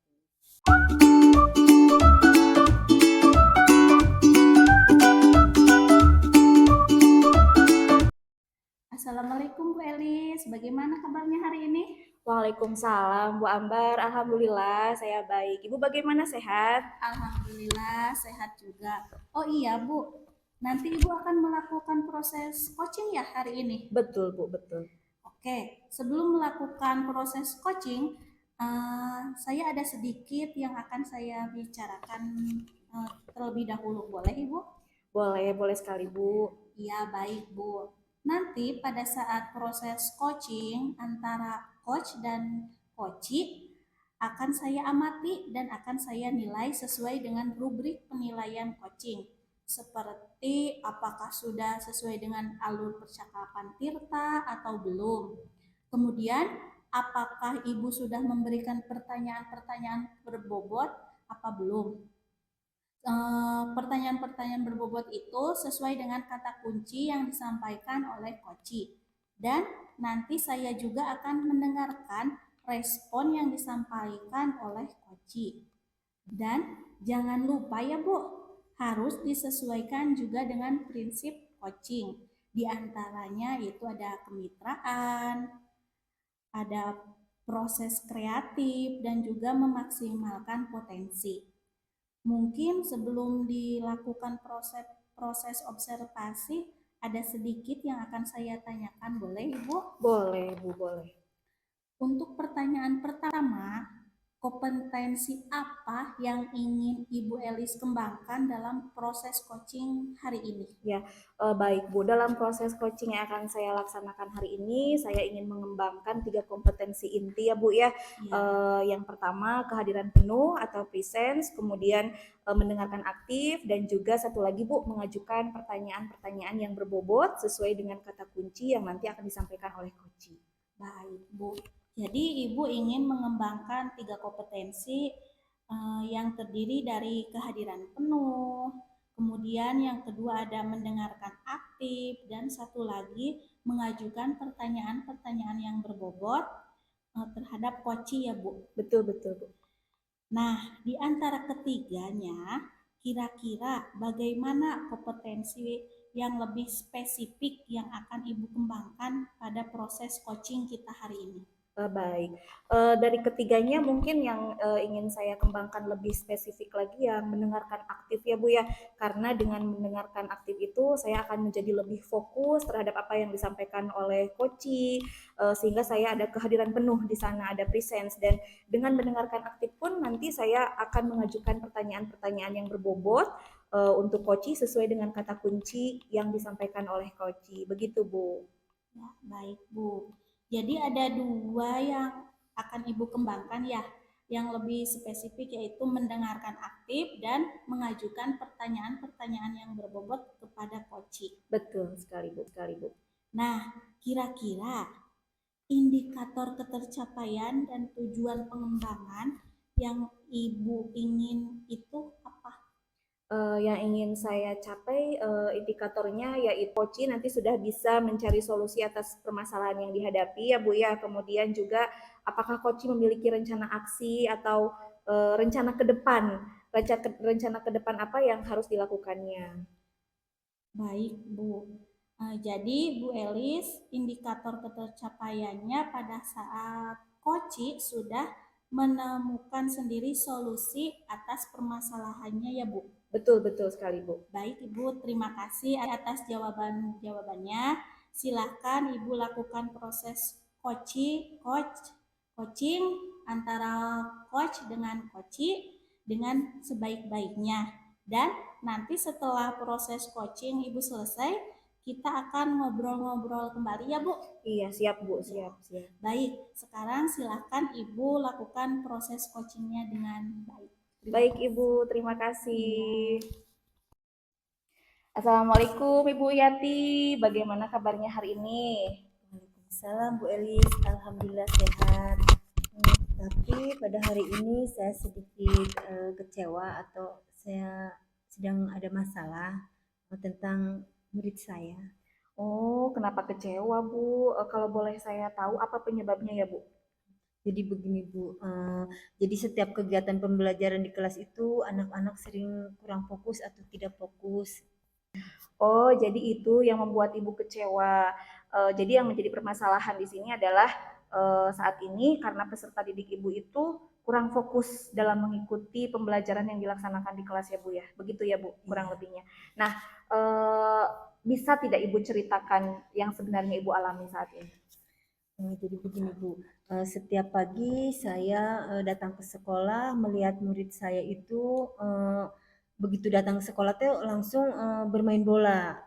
[SPEAKER 3] Assalamualaikum Bu Elis, bagaimana kabarnya hari ini?
[SPEAKER 1] Waalaikumsalam Bu Ambar. Alhamdulillah saya baik. Ibu bagaimana, sehat?
[SPEAKER 3] Alhamdulillah sehat juga. Oh iya Bu, nanti Ibu akan melakukan proses coaching ya hari ini?
[SPEAKER 1] Betul Bu, betul.
[SPEAKER 3] Oke, sebelum melakukan proses coaching, saya ada sedikit yang akan saya bicarakan terlebih dahulu. Boleh Ibu?
[SPEAKER 1] Boleh sekali Bu.
[SPEAKER 3] Iya, baik Bu. Nanti pada saat proses coaching antara coach dan coachee akan saya amati dan akan saya nilai sesuai dengan rubrik penilaian coaching. Seperti apakah sudah sesuai dengan alur percakapan Tirta atau belum. Kemudian apakah Ibu sudah memberikan pertanyaan-pertanyaan berbobot apa belum. Pertanyaan-pertanyaan berbobot itu sesuai dengan kata kunci yang disampaikan oleh coachee. Dan nanti saya juga akan mendengarkan respon yang disampaikan oleh coachee. Dan jangan lupa ya Bu, harus disesuaikan juga dengan prinsip coaching. Di antaranya itu ada kemitraan, ada proses kreatif, dan juga memaksimalkan potensi. Mungkin sebelum dilakukan proses observasi, ada sedikit yang akan saya tanyakan, boleh Ibu?
[SPEAKER 1] Boleh Bu, boleh.
[SPEAKER 3] Untuk pertanyaan pertama, kompetensi apa yang ingin Ibu Elis kembangkan dalam proses coaching hari ini?
[SPEAKER 1] Baik Bu, dalam proses coaching yang akan saya laksanakan hari ini, saya ingin mengembangkan 3 kompetensi inti ya Bu ya. Yang pertama kehadiran penuh atau presence, kemudian mendengarkan aktif, dan juga satu lagi Bu, mengajukan pertanyaan-pertanyaan yang berbobot sesuai dengan kata kunci yang nanti akan disampaikan oleh coachee.
[SPEAKER 3] Baik Bu, jadi Ibu ingin mengembangkan 3 kompetensi yang terdiri dari kehadiran penuh, kemudian yang kedua ada mendengarkan aktif, dan satu lagi mengajukan pertanyaan-pertanyaan yang berbobot terhadap coachee ya Bu.
[SPEAKER 1] Betul Bu.
[SPEAKER 3] Nah, di antara ketiganya, kira-kira bagaimana kompetensi yang lebih spesifik yang akan Ibu kembangkan pada proses coaching kita hari ini?
[SPEAKER 1] Baik, dari ketiganya mungkin yang ingin saya kembangkan lebih spesifik lagi yang mendengarkan aktif ya Bu ya, karena dengan mendengarkan aktif itu saya akan menjadi lebih fokus terhadap apa yang disampaikan oleh coachee, sehingga saya ada kehadiran penuh di sana, ada presence, dan dengan mendengarkan aktif pun nanti saya akan mengajukan pertanyaan-pertanyaan yang berbobot untuk coachee sesuai dengan kata kunci yang disampaikan oleh coachee, begitu Bu.
[SPEAKER 3] Ya, baik Bu. Jadi ada 2 yang akan Ibu kembangkan ya, yang lebih spesifik yaitu mendengarkan aktif dan mengajukan pertanyaan-pertanyaan yang berbobot kepada coachee.
[SPEAKER 1] Betul sekali Bu.
[SPEAKER 3] Nah, kira-kira indikator ketercapaian dan tujuan pengembangan yang Ibu ingin itu apa?
[SPEAKER 1] Yang ingin saya capai indikatornya yaitu coachee nanti sudah bisa mencari solusi atas permasalahan yang dihadapi ya Bu ya. Kemudian juga apakah coachee memiliki rencana aksi atau rencana ke depan, rencana ke depan apa yang harus dilakukannya.
[SPEAKER 3] Baik Bu. Jadi Bu Elis, indikator ketercapaiannya pada saat coachee sudah menemukan sendiri solusi atas permasalahannya ya Bu.
[SPEAKER 1] Betul sekali Bu.
[SPEAKER 3] Baik Ibu, terima kasih atas jawabannya. Silahkan Ibu lakukan proses coaching antara coach dengan coachee dengan sebaik-baiknya. Dan nanti setelah proses coaching Ibu selesai, kita akan ngobrol-ngobrol kembali ya Bu.
[SPEAKER 1] Iya, siap Bu, siap.
[SPEAKER 3] Baik, sekarang silakan Ibu lakukan proses coachingnya dengan baik.
[SPEAKER 1] Baik Ibu, terima kasih. Assalamualaikum Ibu Yati, bagaimana kabarnya hari ini?
[SPEAKER 2] Waalaikumsalam Bu Elis, alhamdulillah sehat. Tapi pada hari ini saya sedikit kecewa atau saya sedang ada masalah tentang murid saya.
[SPEAKER 1] Oh, kenapa kecewa Bu? Kalau boleh saya tahu apa penyebabnya ya Bu?
[SPEAKER 2] Jadi begini Bu, jadi setiap kegiatan pembelajaran di kelas itu anak-anak sering kurang fokus atau tidak fokus.
[SPEAKER 1] Oh, jadi itu yang membuat Ibu kecewa. Jadi yang menjadi permasalahan di sini adalah saat ini karena peserta didik Ibu itu kurang fokus dalam mengikuti pembelajaran yang dilaksanakan di kelas ya Bu ya. Begitu ya Bu, kurang
[SPEAKER 2] Iya.
[SPEAKER 1] lebihnya. Nah, eh, bisa tidak Ibu ceritakan yang sebenarnya Ibu alami saat ini?
[SPEAKER 2] Jadi begini Bu, setiap pagi saya datang ke sekolah melihat murid saya itu begitu datang ke sekolah tuh langsung bermain bola.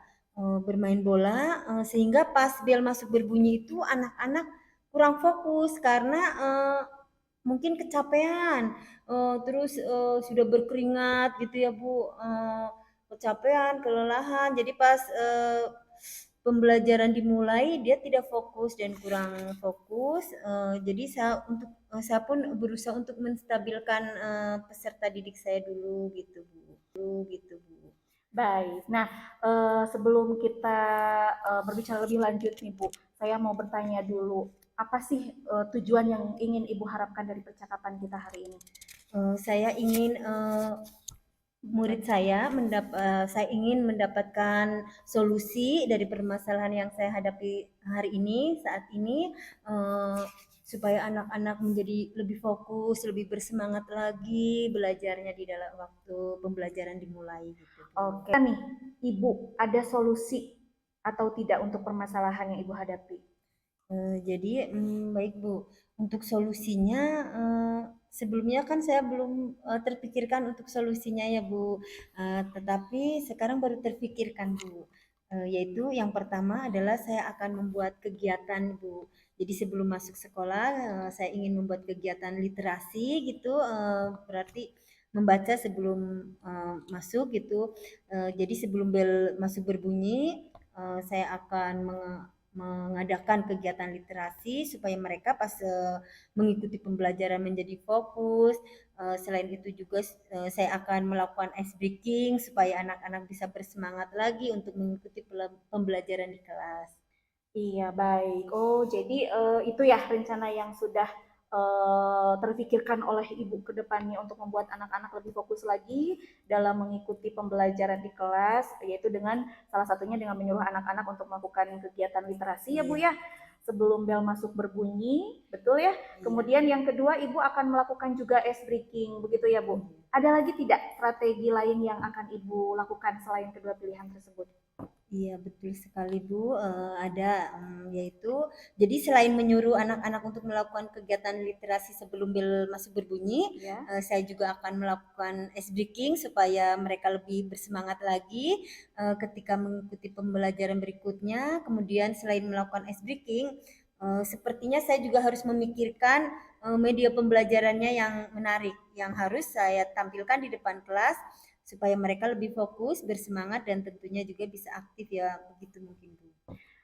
[SPEAKER 2] Bermain bola sehingga pas bel masuk berbunyi itu anak-anak kurang fokus karena mungkin kecapean, terus sudah berkeringat gitu ya Bu, kecapean, kelelahan. Jadi pas pembelajaran dimulai dia tidak fokus dan kurang fokus. Jadi saya pun berusaha untuk menstabilkan peserta didik saya dulu gitu Bu.
[SPEAKER 1] Baik. Nah, sebelum kita berbicara lebih lanjut nih Bu, saya mau bertanya dulu, apa sih tujuan yang ingin Ibu harapkan dari percakapan kita hari ini?
[SPEAKER 2] Saya ingin saya ingin mendapatkan solusi dari permasalahan yang saya hadapi hari ini saat ini, supaya anak-anak menjadi lebih fokus, lebih bersemangat lagi belajarnya di dalam waktu pembelajaran dimulai gitu.
[SPEAKER 1] Oke, nih Ibu ada solusi atau tidak untuk permasalahan yang Ibu hadapi?
[SPEAKER 2] Jadi baik Bu, untuk solusinya sebelumnya kan saya belum terpikirkan untuk solusinya ya Bu, tetapi sekarang baru terpikirkan Bu. Yaitu yang pertama adalah saya akan membuat kegiatan Bu. Jadi sebelum masuk sekolah saya ingin membuat kegiatan literasi gitu, berarti membaca sebelum masuk gitu. Jadi sebelum bel masuk berbunyi saya akan mengadakan kegiatan literasi supaya mereka pas mengikuti pembelajaran menjadi fokus. Selain itu juga saya akan melakukan ice breaking supaya anak-anak bisa bersemangat lagi untuk mengikuti pembelajaran di kelas.
[SPEAKER 1] Iya, baik. Oh, jadi itu ya rencana yang sudah terpikirkan oleh Ibu ke depannya untuk membuat anak-anak lebih fokus lagi dalam mengikuti pembelajaran di kelas, yaitu dengan salah satunya dengan menyuruh anak-anak untuk melakukan kegiatan literasi ya Bu
[SPEAKER 2] Iya.
[SPEAKER 1] ya, sebelum bel masuk berbunyi, betul ya?
[SPEAKER 2] Iya.
[SPEAKER 1] Kemudian yang kedua Ibu akan melakukan juga ice breaking, begitu ya Bu? Ada lagi tidak strategi lain yang akan Ibu lakukan selain kedua pilihan tersebut?
[SPEAKER 2] Iya betul sekali Bu, ada, yaitu jadi selain menyuruh anak-anak untuk melakukan kegiatan literasi sebelum bel masuk berbunyi,
[SPEAKER 1] Ya.
[SPEAKER 2] saya juga akan melakukan ice breaking supaya mereka lebih bersemangat lagi, ketika mengikuti pembelajaran berikutnya. Kemudian selain melakukan ice breaking, sepertinya saya juga harus memikirkan, media pembelajarannya yang menarik, yang harus saya tampilkan di depan kelas supaya mereka lebih fokus, bersemangat dan tentunya juga bisa aktif ya, begitu mungkin Bu.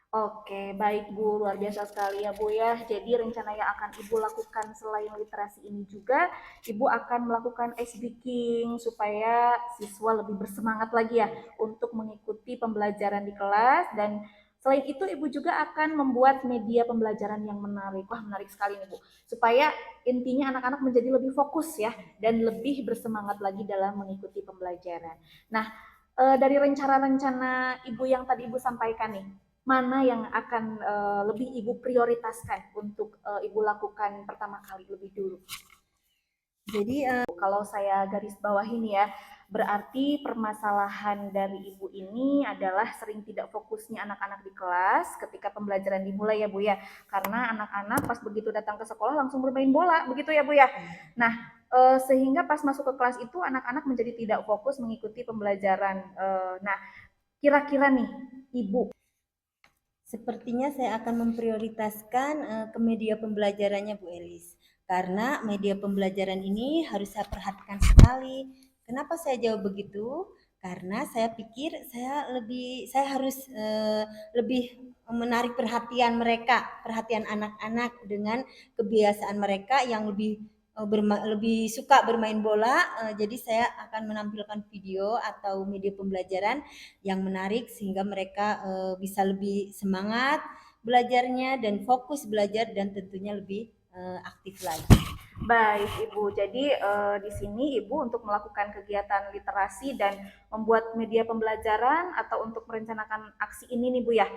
[SPEAKER 1] Oke, baik Bu, luar biasa sekali ya Bu ya. Jadi rencana yang akan Ibu lakukan selain literasi ini juga, Ibu akan melakukan ice breaking supaya siswa lebih bersemangat lagi ya untuk mengikuti pembelajaran di kelas dan selain itu Ibu juga akan membuat media pembelajaran yang menarik. Wah, menarik sekali nih Bu. Supaya intinya anak-anak menjadi lebih fokus ya dan lebih bersemangat lagi dalam mengikuti pembelajaran. Nah, dari rencana-rencana Ibu yang tadi Ibu sampaikan nih, mana yang akan lebih Ibu prioritaskan untuk Ibu lakukan pertama kali lebih dulu?
[SPEAKER 2] Jadi
[SPEAKER 1] Kalau saya garis bawah ini ya, berarti permasalahan dari Ibu ini adalah sering tidak fokusnya anak-anak di kelas ketika pembelajaran dimulai ya Bu ya. Karena anak-anak pas begitu datang ke sekolah langsung bermain bola, begitu ya Bu ya. Nah, sehingga pas masuk ke kelas itu anak-anak menjadi tidak fokus mengikuti pembelajaran. Nah, kira-kira nih Ibu
[SPEAKER 2] Sepertinya saya akan memprioritaskan ke media pembelajarannya Bu Elis. Karena media pembelajaran ini harus saya perhatikan sekali. Kenapa saya jawab begitu? Karena saya pikir saya harus lebih menarik perhatian mereka, perhatian anak-anak dengan kebiasaan mereka yang lebih suka bermain bola. Jadi saya akan menampilkan video atau media pembelajaran yang menarik sehingga mereka bisa lebih semangat belajarnya dan fokus belajar dan tentunya lebih aktif lagi.
[SPEAKER 1] Baik, Ibu. Jadi di sini Ibu untuk melakukan kegiatan literasi dan membuat media pembelajaran atau untuk merencanakan aksi ini nih Bu ya.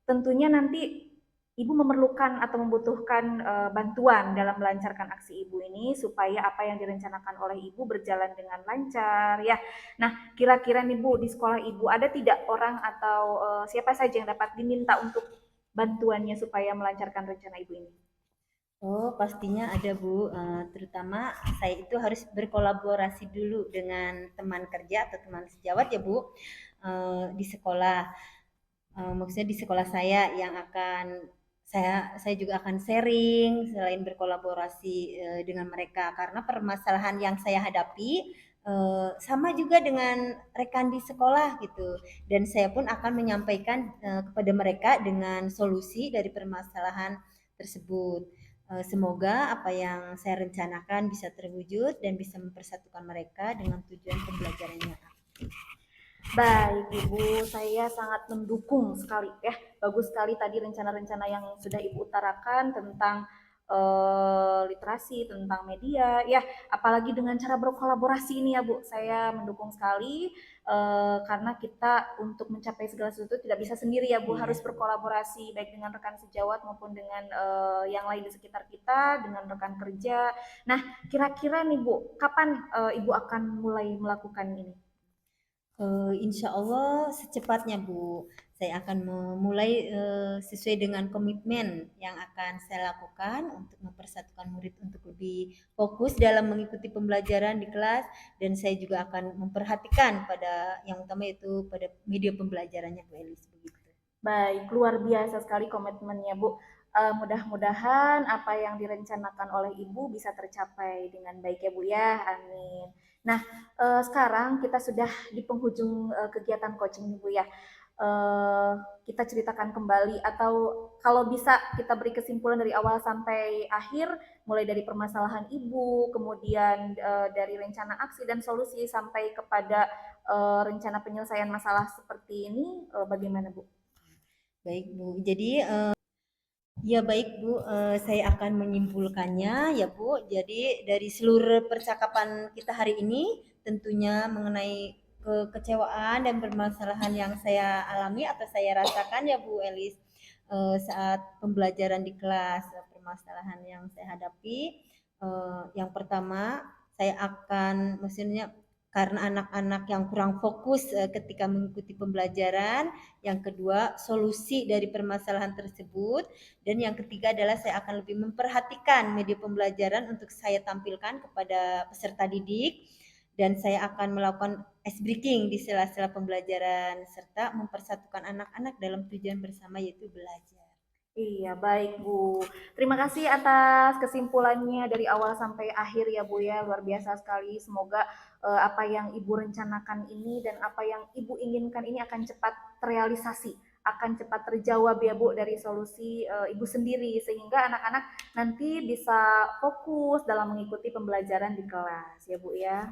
[SPEAKER 1] Tentunya nanti Ibu memerlukan atau membutuhkan bantuan dalam melancarkan aksi Ibu ini supaya apa yang direncanakan oleh Ibu berjalan dengan lancar ya. Nah, kira-kira nih Bu, di sekolah Ibu ada tidak orang atau siapa saja yang dapat diminta untuk bantuannya supaya melancarkan rencana Ibu ini?
[SPEAKER 2] Oh, pastinya ada Bu. Terutama saya itu harus berkolaborasi dulu dengan teman kerja atau teman sejawat ya Bu, di sekolah. Maksudnya di sekolah saya yang akan saya juga akan sharing selain berkolaborasi dengan mereka karena permasalahan yang saya hadapi sama juga dengan rekan di sekolah gitu dan saya pun akan menyampaikan kepada mereka dengan solusi dari permasalahan tersebut. Semoga apa yang saya rencanakan bisa terwujud dan bisa mempersatukan mereka dengan tujuan pembelajarannya.
[SPEAKER 1] Baik, Ibu, saya sangat mendukung sekali ya. Bagus sekali tadi rencana-rencana yang sudah Ibu utarakan tentang literasi, tentang media, ya. Apalagi dengan cara berkolaborasi ini ya, Bu. Saya mendukung sekali karena kita untuk mencapai segala sesuatu tidak bisa sendiri ya, Bu.
[SPEAKER 2] Iya.
[SPEAKER 1] Harus berkolaborasi baik dengan rekan sejawat maupun dengan yang lain di sekitar kita, dengan rekan kerja. Nah, kira-kira nih, Bu, kapan Ibu akan mulai melakukan ini?
[SPEAKER 2] Insya Allah secepatnya Bu, saya akan memulai sesuai dengan komitmen yang akan saya lakukan untuk mempersatukan murid untuk lebih fokus dalam mengikuti pembelajaran di kelas dan saya juga akan memperhatikan pada yang utama yaitu pada media pembelajarannya Bu Elis begitu.
[SPEAKER 1] Baik, luar biasa sekali komitmennya, Bu. Mudah-mudahan apa yang direncanakan oleh Ibu bisa tercapai dengan baik ya, Bu ya. Amin. Nah, sekarang kita sudah di penghujung kegiatan coaching nih, Bu ya. Eh, kita ceritakan kembali atau kalau bisa kita beri kesimpulan dari awal sampai akhir, mulai dari permasalahan Ibu, kemudian dari rencana aksi dan solusi sampai kepada rencana penyelesaian masalah seperti ini, bagaimana, Bu?
[SPEAKER 2] Baik Bu, jadi ya baik Bu, saya akan menyimpulkannya ya Bu. Jadi dari seluruh percakapan kita hari ini tentunya mengenai kekecewaan dan permasalahan yang saya alami atau saya rasakan ya Bu Elis saat pembelajaran di kelas, permasalahan yang saya hadapi. Yang pertama saya akan maksudnya karena anak-anak yang kurang fokus ketika mengikuti pembelajaran. Yang kedua, solusi dari permasalahan tersebut. Dan yang ketiga adalah saya akan lebih memperhatikan media pembelajaran untuk saya tampilkan kepada peserta didik dan saya akan melakukan ice breaking di sela-sela pembelajaran serta mempersatukan anak-anak dalam tujuan bersama yaitu belajar.
[SPEAKER 1] Iya, baik Bu. Terima kasih atas kesimpulannya dari awal sampai akhir ya Bu ya. Luar biasa sekali. Semoga apa yang Ibu rencanakan ini dan apa yang Ibu inginkan ini akan cepat terrealisasi, akan cepat terjawab ya Bu dari solusi Ibu sendiri sehingga anak-anak nanti bisa fokus dalam mengikuti pembelajaran di kelas ya Bu ya.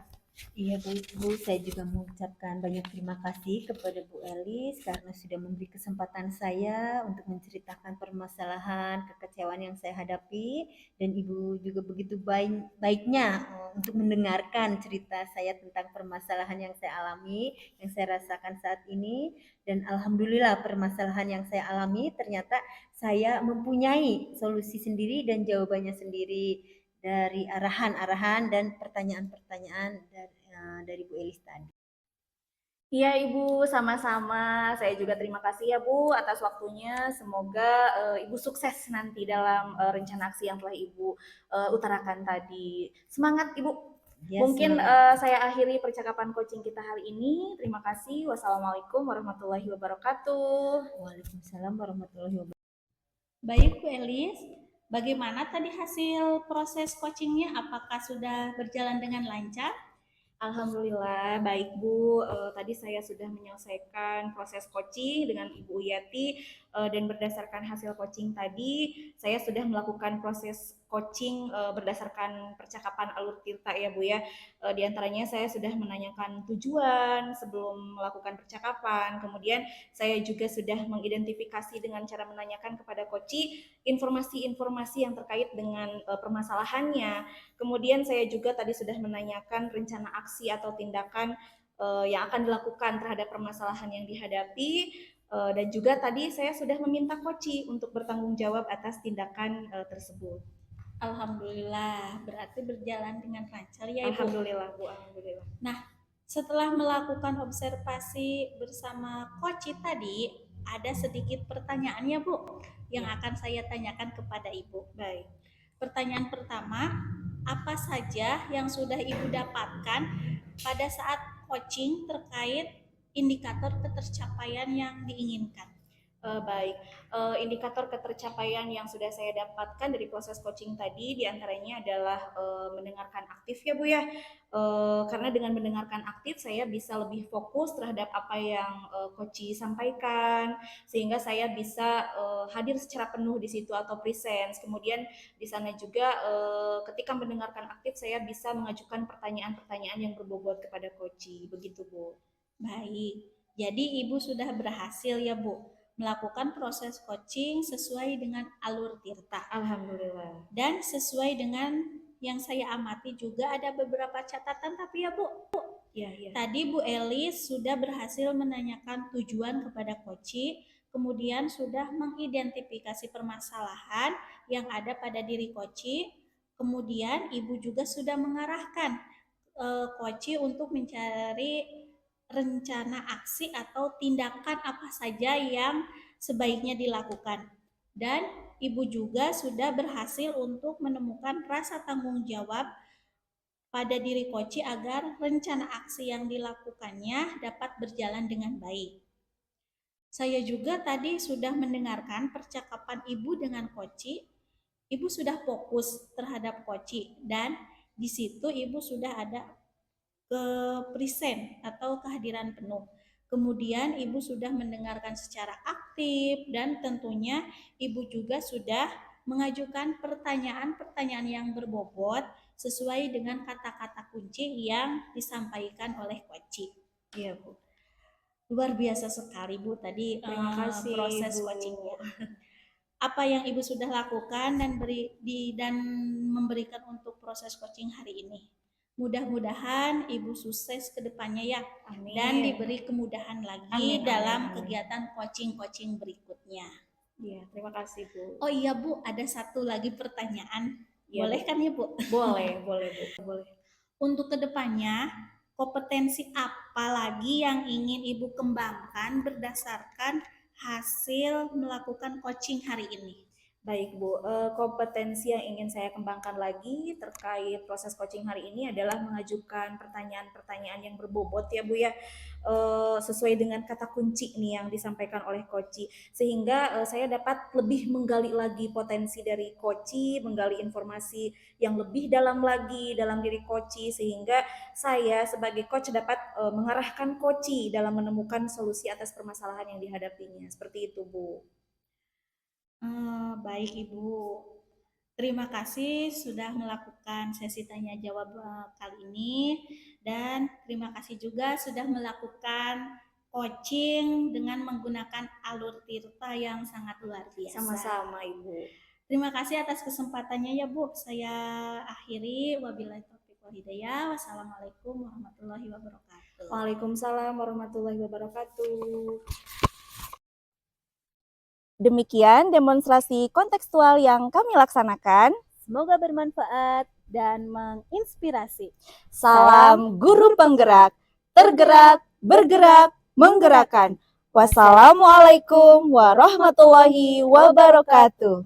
[SPEAKER 2] Iya Bu, saya juga mengucapkan banyak terima kasih kepada Bu Elis karena sudah memberi kesempatan saya untuk menceritakan permasalahan, kekecewaan yang saya hadapi dan Ibu juga begitu baiknya untuk mendengarkan cerita saya tentang permasalahan yang saya alami, yang saya rasakan saat ini dan alhamdulillah permasalahan yang saya alami ternyata saya mempunyai solusi sendiri dan jawabannya sendiri dari arahan-arahan dan pertanyaan-pertanyaan dari Bu Elis tadi.
[SPEAKER 1] Iya Ibu, sama-sama. Saya juga terima kasih ya Bu atas waktunya. Semoga Ibu sukses nanti dalam rencana aksi yang telah Ibu utarakan tadi. Semangat Ibu.
[SPEAKER 2] Ya,
[SPEAKER 1] Mungkin
[SPEAKER 2] semoga.
[SPEAKER 1] saya akhiri percakapan coaching kita hari ini. Terima kasih. Wassalamualaikum warahmatullahi wabarakatuh.
[SPEAKER 2] Waalaikumsalam warahmatullahi wabarakatuh.
[SPEAKER 3] Baik, Bu Elis. Bagaimana tadi hasil proses coachingnya? Apakah sudah berjalan dengan lancar?
[SPEAKER 1] Alhamdulillah, baik Bu. Tadi saya sudah menyelesaikan proses coaching dengan Ibu Yati dan berdasarkan hasil coaching tadi, saya sudah melakukan proses coaching berdasarkan percakapan alur tirta ya Bu ya. Di antaranya saya sudah menanyakan tujuan sebelum melakukan percakapan. Kemudian saya juga sudah mengidentifikasi dengan cara menanyakan kepada coach informasi-informasi yang terkait dengan permasalahannya. Kemudian saya juga tadi sudah menanyakan rencana aksi atau tindakan yang akan dilakukan terhadap permasalahan yang dihadapi dan juga tadi saya sudah meminta koci untuk bertanggung jawab atas tindakan tersebut.
[SPEAKER 3] Alhamdulillah, berarti berjalan dengan lancar ya Ibu.
[SPEAKER 1] Alhamdulillah Bu, alhamdulillah.
[SPEAKER 3] Nah, setelah melakukan observasi bersama coach tadi, ada sedikit pertanyaannya Bu yang akan saya tanyakan kepada Ibu.
[SPEAKER 1] Baik.
[SPEAKER 3] Pertanyaan pertama, apa saja yang sudah Ibu dapatkan pada saat coaching terkait indikator ketercapaian yang diinginkan?
[SPEAKER 1] Baik, indikator ketercapaian yang sudah saya dapatkan dari proses coaching tadi diantaranya adalah mendengarkan aktif ya Bu ya, karena dengan mendengarkan aktif saya bisa lebih fokus terhadap apa yang coach sampaikan sehingga saya bisa hadir secara penuh di situ atau presence. Kemudian di sana juga ketika mendengarkan aktif saya bisa mengajukan pertanyaan-pertanyaan yang berbobot kepada coach. Begitu Bu.
[SPEAKER 3] Baik, jadi Ibu sudah berhasil ya Bu melakukan proses coaching sesuai dengan alur tirta.
[SPEAKER 1] Alhamdulillah.
[SPEAKER 3] Dan sesuai dengan yang saya amati juga ada beberapa catatan tapi ya Bu.
[SPEAKER 1] Ya.
[SPEAKER 3] Tadi Bu Elis sudah berhasil menanyakan tujuan kepada coach, kemudian sudah mengidentifikasi permasalahan yang ada pada diri coach, kemudian Ibu juga sudah mengarahkan coach untuk mencari rencana aksi atau tindakan apa saja yang sebaiknya dilakukan. Dan Ibu juga sudah berhasil untuk menemukan rasa tanggung jawab pada diri coach agar rencana aksi yang dilakukannya dapat berjalan dengan baik. Saya juga tadi sudah mendengarkan percakapan Ibu dengan coach. Ibu sudah fokus terhadap coach dan di situ Ibu sudah ada ke present atau kehadiran penuh. Kemudian Ibu sudah mendengarkan secara aktif dan tentunya Ibu juga sudah mengajukan pertanyaan-pertanyaan yang berbobot sesuai dengan kata-kata kunci yang disampaikan oleh coach.
[SPEAKER 1] Iya Bu.
[SPEAKER 3] Luar biasa sekali Bu tadi
[SPEAKER 1] Terima kasih,
[SPEAKER 3] proses
[SPEAKER 1] Bu.
[SPEAKER 3] coachingnya. Apa yang Ibu sudah lakukan dan memberikan untuk proses coaching hari ini. Mudah-mudahan Ibu sukses ke depannya ya.
[SPEAKER 1] Amin.
[SPEAKER 3] Dan diberi kemudahan lagi
[SPEAKER 1] Amin,
[SPEAKER 3] dalam
[SPEAKER 1] amin.
[SPEAKER 3] kegiatan coaching-coaching berikutnya.
[SPEAKER 1] Iya, terima kasih Bu.
[SPEAKER 3] Oh iya Bu, ada satu lagi pertanyaan.
[SPEAKER 1] Ya,
[SPEAKER 3] boleh
[SPEAKER 1] Bu.
[SPEAKER 3] Kan ya Bu?
[SPEAKER 1] Boleh Bu. Boleh.
[SPEAKER 3] Untuk kedepannya, kompetensi apa lagi yang ingin Ibu kembangkan berdasarkan hasil melakukan coaching hari ini?
[SPEAKER 1] Baik Bu, kompetensi yang ingin saya kembangkan lagi terkait proses coaching hari ini adalah mengajukan pertanyaan-pertanyaan yang berbobot ya Bu ya, sesuai dengan kata kunci nih yang disampaikan oleh coach, sehingga saya dapat lebih menggali lagi potensi dari coach, menggali informasi yang lebih dalam lagi dalam diri coach, sehingga saya sebagai coach dapat mengarahkan coach dalam menemukan solusi atas permasalahan yang dihadapinya. Seperti itu Bu.
[SPEAKER 3] Baik Ibu, terima kasih sudah melakukan sesi tanya jawab kali ini dan terima kasih juga sudah melakukan coaching dengan menggunakan alur tirta yang sangat luar biasa.
[SPEAKER 1] Sama-sama Ibu.
[SPEAKER 3] Terima kasih atas kesempatannya ya Bu. Saya akhiri, wabillahi taufiq wal hidayah. Wassalamualaikum warahmatullahi wabarakatuh.
[SPEAKER 1] Waalaikumsalam warahmatullahi wabarakatuh. Demikian demonstrasi kontekstual yang kami laksanakan.
[SPEAKER 4] Semoga bermanfaat dan menginspirasi.
[SPEAKER 1] Salam guru penggerak, tergerak, bergerak, menggerakkan. Wassalamualaikum warahmatullahi wabarakatuh.